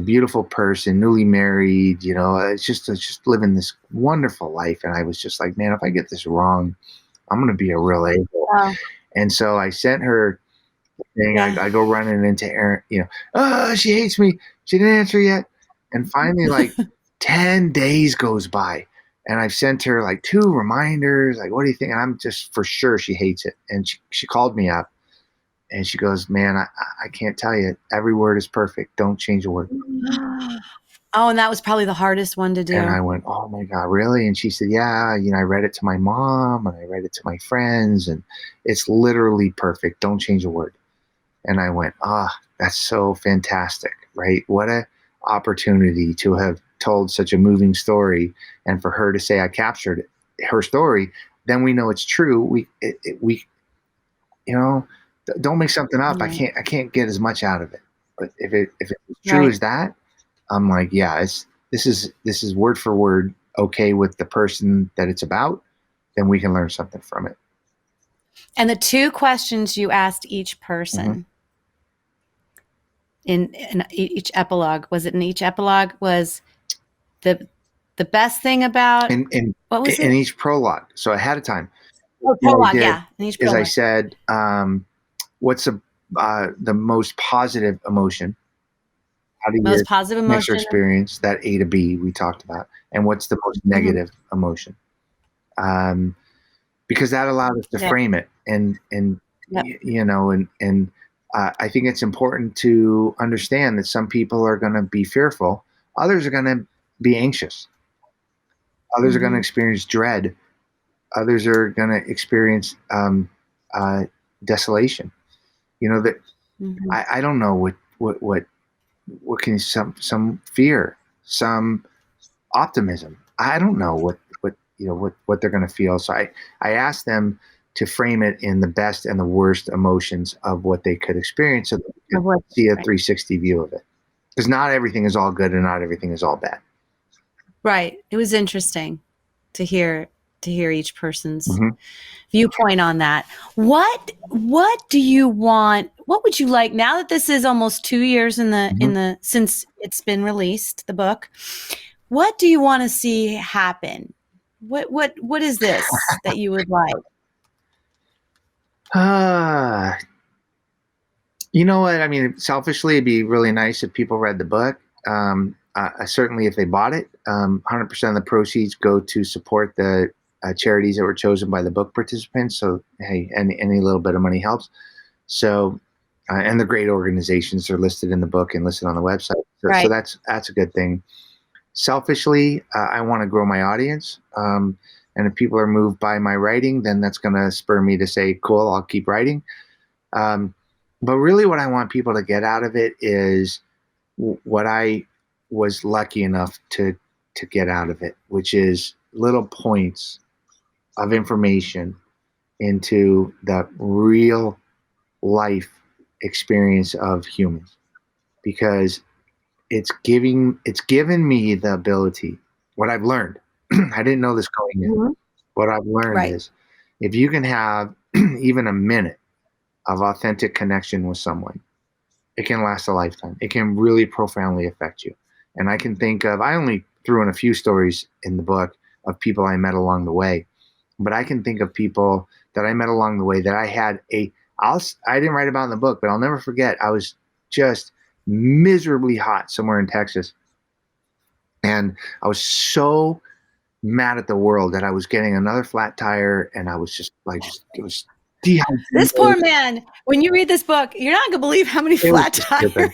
Speaker 2: beautiful person, newly married. It's just living this wonderful life. And I was just like, man, if I get this wrong, I'm gonna be a real a-hole.
Speaker 1: oh,
Speaker 2: And so I sent her thing.
Speaker 1: yeah.
Speaker 2: I go running into Erin. Oh, she hates me. She didn't answer yet. And finally, like 10 days goes by, and I've sent her like 2 reminders. Like, what do you think? And I'm just for sure she hates it. And she called me up, and she goes, "Man, I can't tell you. Every word is perfect. Don't change a word."
Speaker 1: Oh, and that was probably the hardest one to
Speaker 2: And I
Speaker 1: do.
Speaker 2: went, "Oh my God, really?" And she said, "Yeah, I read it to my mom and I read it to my friends, and it's literally perfect. Don't change a word." And I went, that's so fantastic, right? What a opportunity to have told such a moving story, and for her to say I captured her story. Then we know it's true. We don't make something up. I
Speaker 1: Right.
Speaker 2: can't get as much out of it. But if it's as true
Speaker 1: Right.
Speaker 2: as that, I'm like, yeah, this is word for word okay with the person that it's about. Then we can learn something from it.
Speaker 1: And the two questions you asked each
Speaker 2: Mm-hmm.
Speaker 1: person in each epilogue, was it in each epilogue, was the the best thing about what was
Speaker 2: In
Speaker 1: it?
Speaker 2: each prologue, so ahead of time,
Speaker 1: Oh,
Speaker 2: what I
Speaker 1: prologue,
Speaker 2: did
Speaker 1: yeah, in each
Speaker 2: is I
Speaker 1: prologue.
Speaker 2: said, "What's the most positive emotion out of your
Speaker 1: Most positive
Speaker 2: cancer
Speaker 1: emotion.
Speaker 2: experience?" That A to B we talked about, and what's the most
Speaker 1: Mhm.
Speaker 2: negative emotion? Um, because that allowed us to
Speaker 1: Yep,
Speaker 2: frame it, and
Speaker 1: yep.
Speaker 2: I think it's important to understand that some people are going to be fearful, others are going to be anxious, others are going to
Speaker 1: Mhm.
Speaker 2: experience dread, others are going to experience uh, desolation. That
Speaker 1: Mhm.
Speaker 2: I don't know what can some fear, some optimism. I don't know what they're going to feel. So I asked them to frame it in the best and the worst emotions of what they could experience, so that they
Speaker 1: Of
Speaker 2: could
Speaker 1: what
Speaker 2: see a
Speaker 1: right.
Speaker 2: 360 view of it. Because not everything is all good and not everything is all bad.
Speaker 1: Right. It was interesting to hear each person's
Speaker 2: Mm-hmm.
Speaker 1: viewpoint on that. What do you want? What would you like now that this is almost 2 years
Speaker 2: Mm-hmm.
Speaker 1: in the since it's been released, the book? What do you want to see happen? What is this that you would like?
Speaker 2: Ah, you know what? I mean, selfishly, it'd be really nice if people read the book. Certainly, if they bought it, 100% of the proceeds go to support the charities that were chosen by the book participants. So, hey, any little bit of money helps. So, and the great organizations are listed in the book and listed on the website. So
Speaker 1: Right.
Speaker 2: that's a good thing. Selfishly, I want to grow my audience. And if people are moved by my writing, then that's going to spur me to say, cool, I'll keep writing. Um, but really, what I want people to get out of it is what I was lucky enough to get out of it, which is little points of information into the real life experience of humans, because it's given me the ability. What I've learned, I didn't know this going in.
Speaker 1: Mhm.
Speaker 2: What I've learned
Speaker 1: Right.
Speaker 2: is, if you can have even a minute of authentic connection with someone, it can last a lifetime. It can really profoundly affect you. And I only threw in a few stories in the book of people I met along the way, but I can think of people that I met along the way that I didn't write about in the book, but I'll never forget. I was just miserably hot somewhere in Texas. And I was so mad at the world that I was getting another flat tire, and I was just like, it was
Speaker 1: This
Speaker 2: dehydrated.
Speaker 1: poor man, when you read this book, you're not going to believe how many
Speaker 2: It was
Speaker 1: flat
Speaker 2: just
Speaker 1: tires.
Speaker 2: stupid.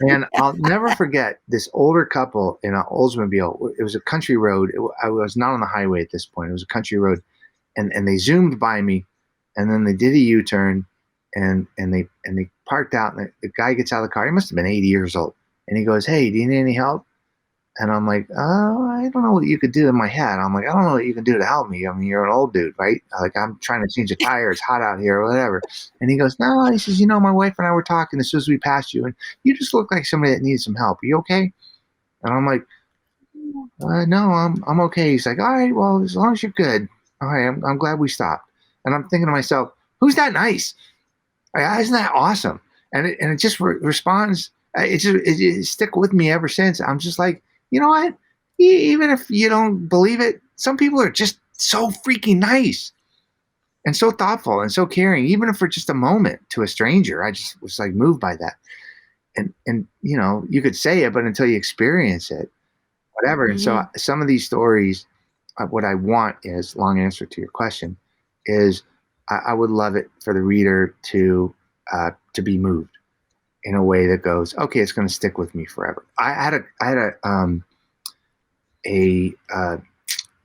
Speaker 2: And I'll never forget this older couple in an Oldsmobile. It was a country road. I was not on the highway at this point. It was a country road, and they zoomed by me, and then they did a U-turn, and they parked out. And the guy gets out of the car. He must have been 80 years old, and he goes, "Hey, do you need any help?" And I'm like, "Oh, I don't know what you could do." In my head, I'm like, "I don't know what you can do to help me. I mean, you're an old dude, right? Like, I'm trying to change a tire. It's hot out here or whatever." And he goes, "No." He says, my wife and I were talking as soon as we passed you, and you just look like somebody that needs some help. Are you okay?" And I'm like, "No, I'm okay." He's like, "All right, well, as long as you're good. All right, I'm glad we stopped." And I'm thinking to myself, "Who's that nice? Isn't that awesome?" And it just responds. It stick with me ever since. I'm just like, you know what? Even if you don't believe it, some people are just so freaking nice and so thoughtful and so caring, even if for just a moment to a stranger. I just was like moved by that. And you could say it, but until you experience it, whatever. And so
Speaker 1: Mhm.
Speaker 2: some of these stories, what I want is, long answer to your question, is I would love it for the reader to be moved in a way that goes, okay, it's going to stick with me forever. I had a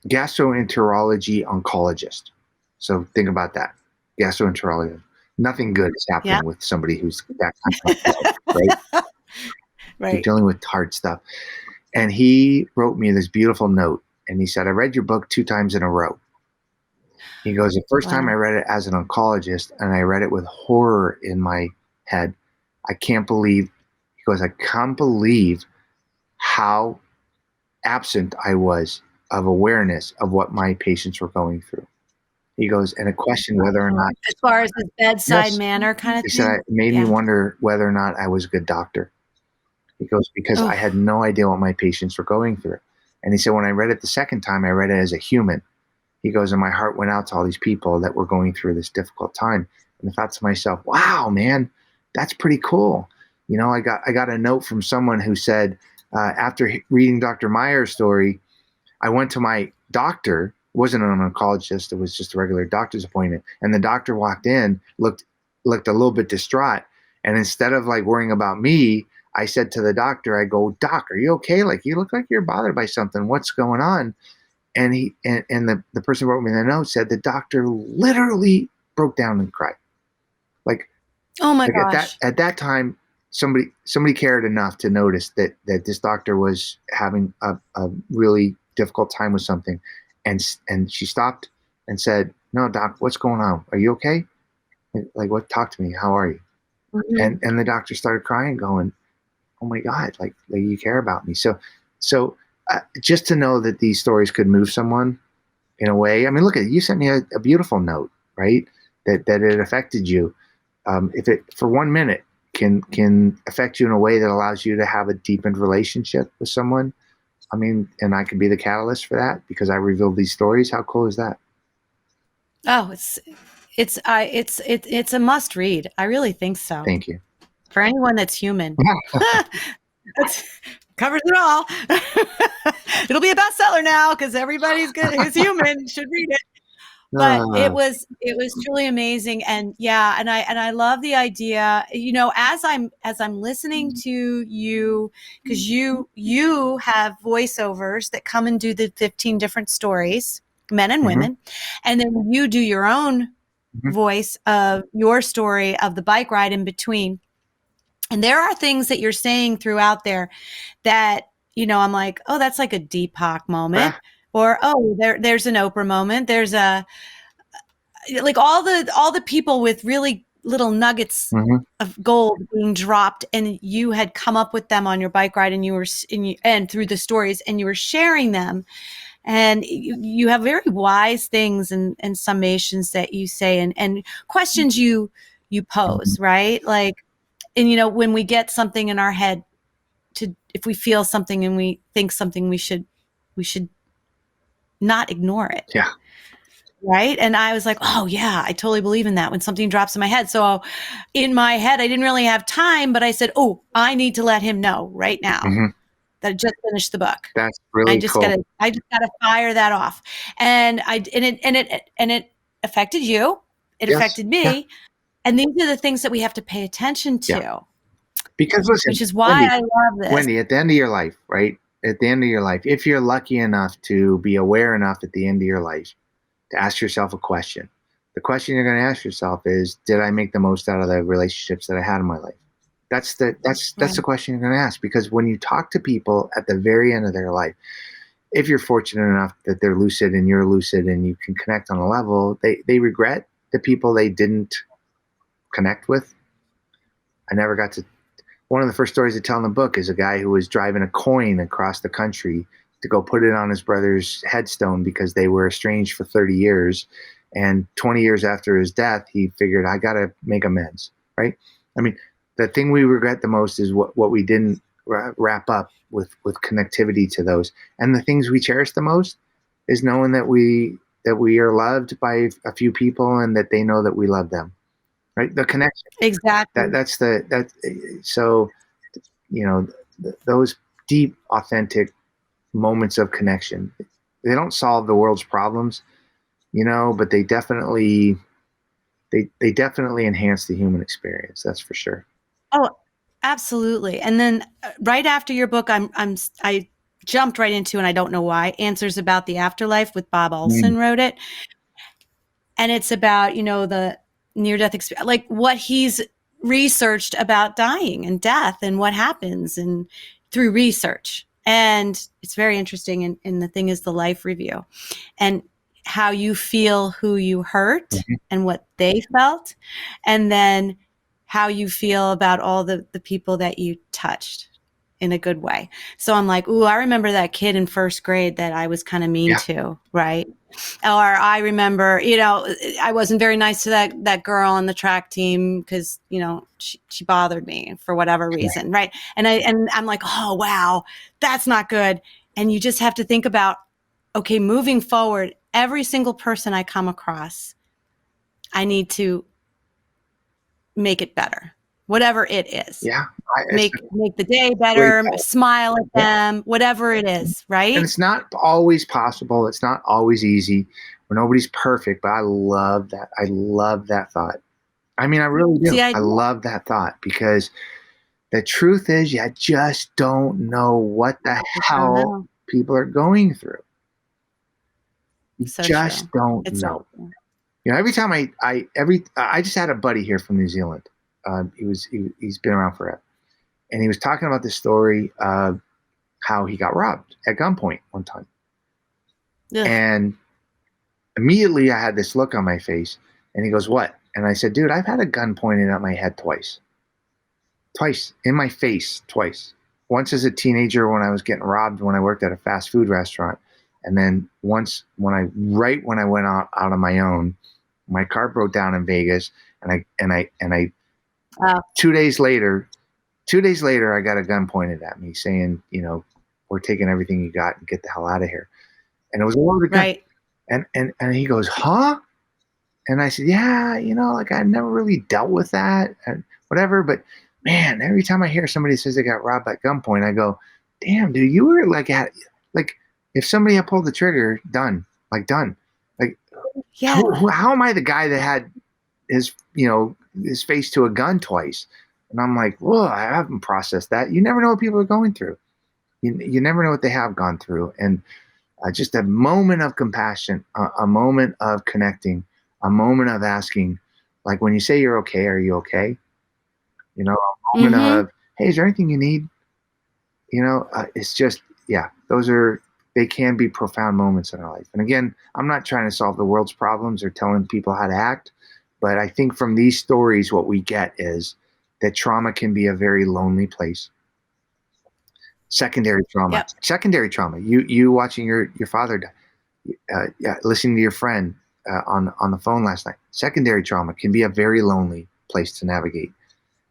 Speaker 2: gastroenterology oncologist. So think about that. Gastroenterology. Nothing good is
Speaker 1: Yeah.
Speaker 2: happening with somebody who's that kind of life, right? You're
Speaker 1: Right.
Speaker 2: dealing with hard stuff. And he wrote me this beautiful note, and he said, "I read your book 2 times in a row." He goes, "The first time I
Speaker 1: Wow.
Speaker 2: read it as an oncologist, and I read it with horror in my head. I can't believe," he goes, "I can't believe how absent I was of awareness of what my patients were going through." He goes, "And it questioned whether or not,"
Speaker 1: As far as his bedside
Speaker 2: yes,
Speaker 1: manner kind of
Speaker 2: he said,
Speaker 1: thing?
Speaker 2: "It made me
Speaker 1: Yeah.
Speaker 2: wonder whether or not I was a good doctor." He goes, "Because I had
Speaker 1: Oh.
Speaker 2: no idea what my patients were going through." And he said, "When I read it the second time, I read it as a human." He goes, "And my heart went out to all these people that were going through this difficult time." And I thought to myself, wow, man, that's pretty cool. I got a note from someone who said, after reading Dr. Meyer's story, I went to my doctor. It wasn't an oncologist. It was just a regular doctor's appointment. And the doctor walked in, looked a little bit distraught. And instead of like worrying about me, I said to the doctor, I go, "Doc, are you okay? Like, you look like you're bothered by something. What's going on?" And the person who wrote me the note said the doctor literally broke down and cried.
Speaker 1: Oh my
Speaker 2: Like
Speaker 1: gosh.
Speaker 2: at that time, somebody cared enough to notice that this doctor was having a really difficult time with something, and she stopped and said, "No, doc, what's going on? Are you okay? Like, what? Talk to me. How are you?"
Speaker 1: Mhm.
Speaker 2: And the doctor started crying, going, "Oh my God, like you care about me." So just to know that these stories could move someone in a way. I mean, look at you sent me a beautiful note, right? That it affected you. If it for 1 minute can affect you in a way that allows you to have a deepened relationship with someone. I mean, and I could be the catalyst for that because I revealed these stories. How cool is that?
Speaker 1: Oh, it's a must read. I really think so.
Speaker 2: Thank you.
Speaker 1: For anyone that's human. That's covers it all. It'll be a bestseller now because everybody's good who's human should read it. But
Speaker 2: uh,
Speaker 1: it was truly amazing, and yeah, and I love the idea, as I'm listening to you, because you have voiceovers that come and do the 15 different stories, men and
Speaker 2: mhm,
Speaker 1: women, and then you do your own
Speaker 2: mhm,
Speaker 1: voice of your story of the bike ride in between. And there are things that you're saying throughout there that, I'm like, oh, that's like a Deepak moment.
Speaker 2: ah,
Speaker 1: Or, oh, there's an Oprah moment. There's a like all the people with really little nuggets
Speaker 2: mhm,
Speaker 1: of gold being dropped, and you had come up with them on your bike ride, and and through the stories, and you were sharing them, and you have very wise things and summations that you say, and questions you
Speaker 2: mhm.
Speaker 1: pose, right? Like, and when we get something in our head, to if we feel something and we think something, we should not ignore it.
Speaker 2: Yeah.
Speaker 1: Right. And I was like, oh, yeah, I totally believe in that when something drops in my head. So in my head, I didn't really have time, but I said, oh, I need to let him know right now
Speaker 2: Mhm.
Speaker 1: that I just finished the book.
Speaker 2: That's really cool.
Speaker 1: I just gotta fire that off. And it affected you. It
Speaker 2: Yes.
Speaker 1: affected
Speaker 2: Yeah.
Speaker 1: me. And these are the things that we have to pay attention
Speaker 2: Yeah.
Speaker 1: to,
Speaker 2: Because
Speaker 1: which
Speaker 2: listen,
Speaker 1: is why
Speaker 2: Wendy,
Speaker 1: I love this.
Speaker 2: Wendy, at the end of your life, right? At the end of your life, if you're lucky enough to be aware enough at the end of your life to ask yourself a question, the question you're going to ask yourself is, did I make the most out of the relationships that I had in my life? That's the
Speaker 1: Right.
Speaker 2: question you're going to ask, because when you talk to people at the very end of their life, if you're fortunate enough that they're lucid and you're lucid and you can connect on a level, they regret the people they didn't connect with. I never got to One of the first stories I tell in the book is a guy who was driving a coin across the country to go put it on his brother's headstone because they were estranged for 30 years. And 20 years after his death, he figured, I got to make amends, right? I mean, the thing we regret the most is what we didn't wrap up with connectivity to those. And the things we cherish the most is knowing that we are loved by a few people and that they know that we love them, right? The connection. That
Speaker 1: Exactly.
Speaker 2: that's the that so you know those deep authentic moments of connection, they don't solve the world's problems, but they definitely enhance the human experience, that's for sure.
Speaker 1: Oh, absolutely. And then right after your book, I jumped right into, and I don't know why, Answers About the Afterlife with Bob
Speaker 2: Mm,
Speaker 1: Olson wrote it. And it's about, the near death experience, like what he's researched about dying and death and what happens, and through research. And it's very interesting. And the thing is the life review, and how you feel who you hurt
Speaker 2: mhm.
Speaker 1: and what they felt, and then how you feel about all the people that you touched in a good way. So I'm like, ooh, I remember that kid in first grade that I was kind of mean
Speaker 2: Yeah.
Speaker 1: to, right? Or I remember, I wasn't very nice to that girl on the track team because, she bothered me for whatever reason, right? And I'm like, oh wow, that's not good. And you just have to think about, okay, moving forward, every single person I come across, I need to make it better, whatever it is.
Speaker 2: Yeah. It's
Speaker 1: Make the day
Speaker 2: a great
Speaker 1: better,
Speaker 2: thought.
Speaker 1: smile at
Speaker 2: Yeah.
Speaker 1: them, whatever it is,
Speaker 2: And
Speaker 1: right?
Speaker 2: it's not always possible, it's not always easy, where nobody's perfect, but I love that thought. I mean, I really
Speaker 1: See,
Speaker 2: do. I love that thought because the truth is, you just don't know what the
Speaker 1: just don't
Speaker 2: hell
Speaker 1: know.
Speaker 2: people are going through. You
Speaker 1: So
Speaker 2: just
Speaker 1: true.
Speaker 2: don't
Speaker 1: It's so
Speaker 2: know.
Speaker 1: true.
Speaker 2: Every time I just had a buddy here from New Zealand. He's been around forever, and he was talking about this story of how he got robbed at gunpoint one time,
Speaker 1: Ugh.
Speaker 2: and immediately I had this look on my face, and he goes, "What?" And I said, "Dude, I've had a gun pointed at my head twice in my face, twice. Once as a teenager when I was getting robbed when I worked at a fast food restaurant, and then once when I went out on my own, my car broke down in Vegas, and I
Speaker 1: Wow.
Speaker 2: 2 days later, 2 days later, I got a gun pointed at me saying, we're taking everything you got and get the hell out of here. And it was a loaded gun.
Speaker 1: Right.
Speaker 2: And he goes, huh? And I said, yeah, like I never really dealt with that and whatever. But man, every time I hear somebody says they got robbed at gunpoint, I go, damn, dude, you were like if somebody had pulled the trigger, done, like done. Like,
Speaker 1: Yeah.
Speaker 2: how am I the guy that had his, his face to a gun twice? And I'm like, whoa, I haven't processed that. You never know what people are going through. You never know what they have gone through. And just a moment of compassion, a moment of connecting, a moment of asking, like when you say you're okay, are you okay? A moment
Speaker 1: Mm-hmm.
Speaker 2: of, hey, is there anything you need? It's just, yeah, they can be profound moments in our life. And again, I'm not trying to solve the world's problems or telling people how to act, but I think from these stories, what we get is that trauma can be a very lonely place. Secondary trauma.
Speaker 1: Yep.
Speaker 2: Secondary trauma. You watching your father die, listening to your friend on the phone last night. Secondary trauma can be a very lonely place to navigate.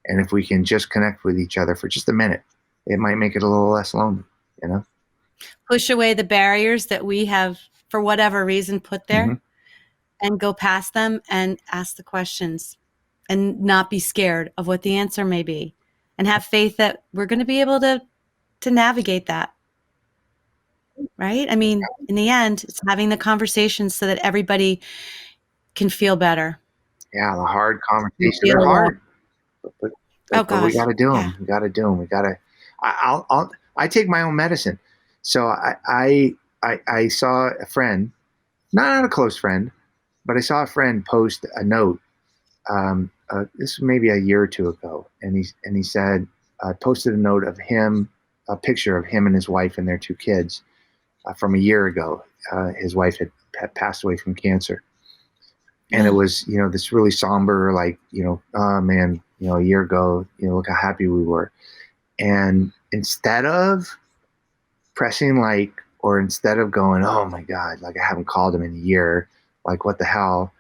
Speaker 2: And if we can just connect with each other for just a minute, it might make it a little less lonely,
Speaker 1: Push away the barriers that we have, for whatever reason, put there,
Speaker 2: Mm-hmm.
Speaker 1: and go past them and ask the questions and not be scared of what the answer may be, and have faith that we're going to be able to navigate that. Right? I mean, in the end, it's having the conversations so that everybody can feel better.
Speaker 2: Yeah, the hard
Speaker 1: You
Speaker 2: conversations are
Speaker 1: feel,
Speaker 2: hard, but,
Speaker 1: oh
Speaker 2: but we got
Speaker 1: gosh,
Speaker 2: to do
Speaker 1: yeah.
Speaker 2: them. We got to do them. We got to. I take my own medicine. So I saw a friend, not a close friend, but I saw a friend post a note. This was maybe a year or two ago, and he said, posted a note of him, a picture of him and his wife and their two kids from a year ago. His wife had passed away from cancer, and it
Speaker 1: Ugh.
Speaker 2: was this really somber, like oh man, a year ago, look how happy we were. And instead of pressing like, or instead of going, oh my god, like I haven't called him in a year, like what the hell,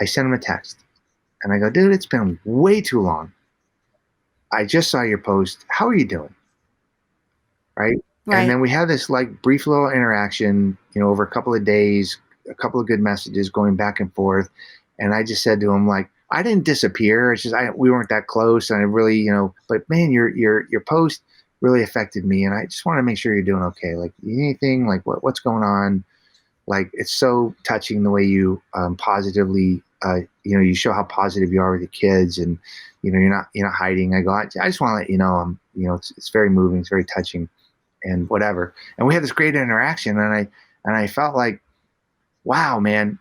Speaker 2: I sent him a text and I go, dude, it's been way too long. I just saw your post. How are you doing? Right. And
Speaker 1: Right.
Speaker 2: then we had this like brief little interaction, over a couple of days, a couple of good messages going back and forth. And I just said to him, like, I didn't disappear. It's just we weren't that close. And I really, but man, your post really affected me. And I just want to make sure you're doing okay. Like anything, like what's going on? Like it's so touching the way you positively, you show how positive you are with the kids, and you're not hiding. I go, I just want to let you know, it's very moving, it's very touching, and whatever. And we had this great interaction, and I felt like, wow, man,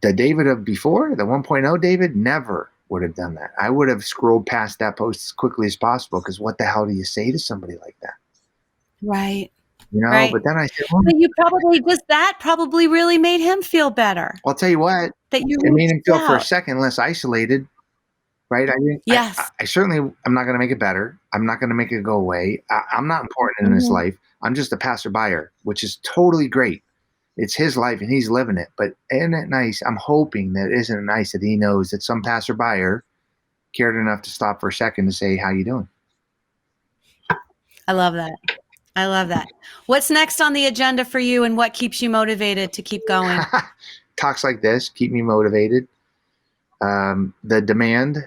Speaker 2: the David of before, the 1.0 David, never would have done that. I would have scrolled past that post as quickly as possible, because what the hell do you say to somebody like that?
Speaker 1: Right.
Speaker 2: But
Speaker 1: Right.
Speaker 2: then I said, well,
Speaker 1: But you probably, just that probably really made him feel better
Speaker 2: I'll tell you what,
Speaker 1: that you
Speaker 2: it made
Speaker 1: reached
Speaker 2: him feel for a
Speaker 1: out.
Speaker 2: second less isolated. Right?
Speaker 1: Yes.
Speaker 2: I certainly am not going to make it better. I'm not going to make it go away. I'm not important in his
Speaker 1: Mhm.
Speaker 2: life. I'm just a passerby, which is totally great. It's his life and he's living it. But isn't it nice? I'm hoping that isn't it nice that he knows that some passerby cared enough to stop for a second to say, "How you doing?"
Speaker 1: I love that. I love that. What's next on the agenda for you, and what keeps you motivated to keep going?
Speaker 2: Talks like this keep me motivated. The demand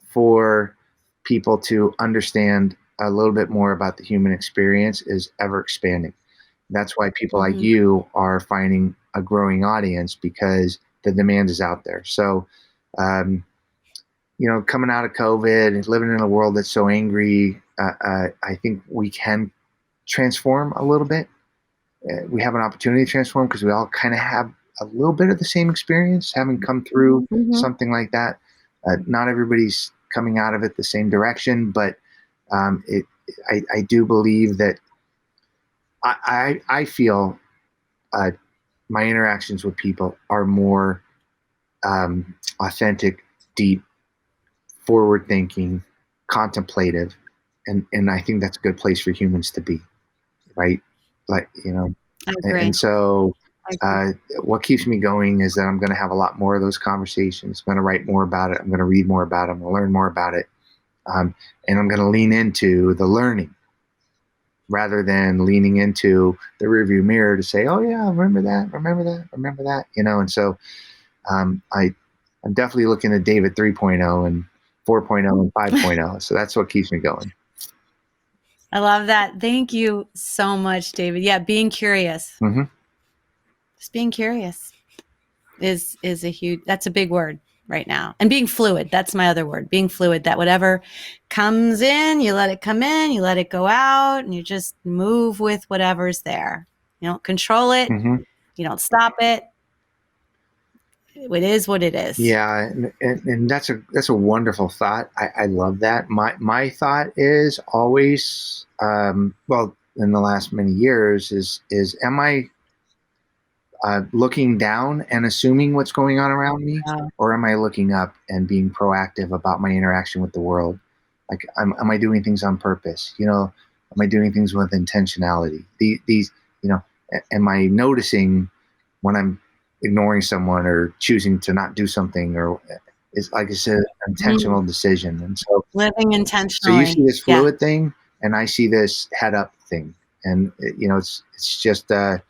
Speaker 2: for people to understand a little bit more about the human experience is ever expanding. That's why people like
Speaker 1: Mhm.
Speaker 2: you are finding a growing audience, because the demand is out there. So, um, coming out of COVID and living in a world that's so angry, I think we can transform a little bit. We have an opportunity to transform because we all kind of have a little bit of the same experience, having come through
Speaker 1: Mhm.
Speaker 2: something like that. Not everybody's coming out of it the same direction, but it I do believe that I feel uh, my interactions with people are more authentic, deep, forward thinking, contemplative, and I think that's a good place for humans to be, right? Like,
Speaker 1: I
Speaker 2: and
Speaker 1: agree.
Speaker 2: so
Speaker 1: I agree.
Speaker 2: what keeps me going is that I'm going to have a lot more of those conversations. I'm going to write more about it. I'm going to read more about it. I'm going to learn more about it. And I'm going to lean into the learning rather than leaning into the rearview mirror to say, oh yeah, remember that, remember that, remember that, And so I'm definitely looking at David 3.0 and 4.0 and 5.0. So that's what keeps me going.
Speaker 1: I love that. Thank you so much, David. Yeah, being curious.
Speaker 2: Mm-hmm.
Speaker 1: Just being curious is a huge, that's a big word right now. And being fluid, that's my other word. Being fluid, that whatever comes in, you let it come in, you let it go out, and you just move with whatever's there. You don't control it,
Speaker 2: Mm-hmm.
Speaker 1: you don't stop it. It is what it is.
Speaker 2: Yeah, and that's a wonderful thought. I love that. My thought is always, well, in the last many years, is am I looking down and assuming what's going on around me,
Speaker 1: Uh,
Speaker 2: or am I looking up and being proactive about my interaction with the world? Like, am I doing things on purpose? Am I doing things with intentionality? These, am I noticing when I'm ignoring someone or choosing to not do something, or is, like I said, an intentional
Speaker 1: mm,
Speaker 2: decision? And
Speaker 1: living
Speaker 2: so you see
Speaker 1: intentionally.
Speaker 2: this
Speaker 1: Yeah.
Speaker 2: fluid thing, and I see this head up thing, and it's just I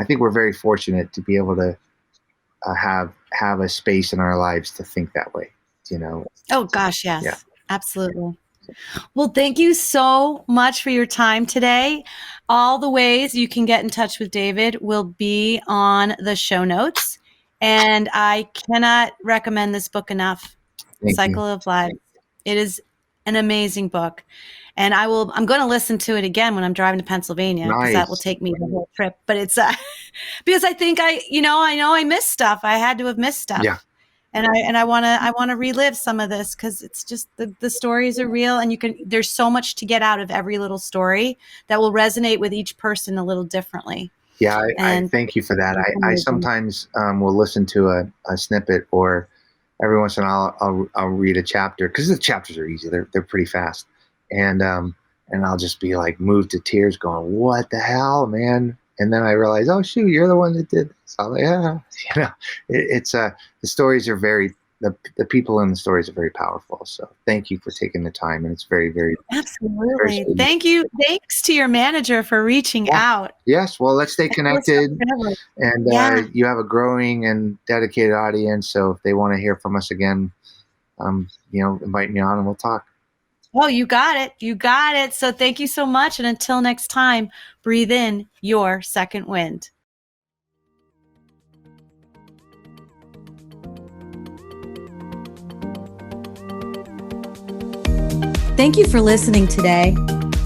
Speaker 2: think we're very fortunate to be able to have a space in our lives to think that way. You know,
Speaker 1: Oh gosh,
Speaker 2: yeah.
Speaker 1: yes. Absolutely. Well, thank you so much for your time today. All the ways you can get in touch with David will be on the show notes. And I cannot recommend this book enough.
Speaker 2: Thank you.
Speaker 1: Cycle of Life. It is an amazing book. And I'm going to listen to it again when I'm driving to Pennsylvania because that will
Speaker 2: Nice.
Speaker 1: take me the whole trip. But it's because I think I know I missed stuff. I had to have missed
Speaker 2: Yeah.
Speaker 1: stuff. And I want to relive some of this because it's just the stories are real, and there's so much to get out of every little story that will resonate with each person a little differently.
Speaker 2: Yeah. I
Speaker 1: And
Speaker 2: thank you for that.
Speaker 1: it's
Speaker 2: I
Speaker 1: amazing.
Speaker 2: sometimes will listen to a snippet, or every once in a while I'll read a chapter, because the chapters are easy. They're pretty fast, and I'll just be like moved to tears, going, "What the hell, man!" And then I realize, oh shoot, you're the one that did this. I'm like, yeah, it's the stories are the people in the stories are very powerful. So thank you for taking the time, and it's very, very, very
Speaker 1: Absolutely.
Speaker 2: sweet.
Speaker 1: Thank you. Thanks to your manager for reaching
Speaker 2: Yeah.
Speaker 1: out.
Speaker 2: Yes. Well, let's stay
Speaker 1: I feel so
Speaker 2: connected.
Speaker 1: privileged.
Speaker 2: And
Speaker 1: Yeah.
Speaker 2: you have a growing and dedicated audience. So if they want to hear from us again, invite me on and we'll talk.
Speaker 1: Oh, you got it. You got it. So thank you so much. And until next time, breathe in your second wind. Thank you for listening today.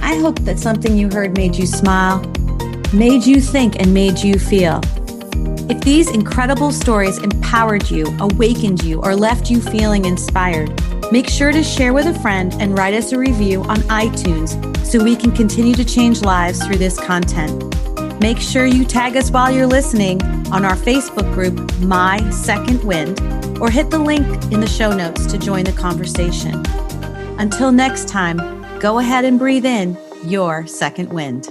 Speaker 1: I hope that something you heard made you smile, made you think, and made you feel. If these incredible stories empowered you, awakened you, or left you feeling inspired, make sure to share with a friend and write us a review on iTunes so we can continue to change lives through this content. Make sure you tag us while you're listening on our Facebook group, My Second Wind, or hit the link in the show notes to join the conversation. Until next time, go ahead and breathe in your second wind.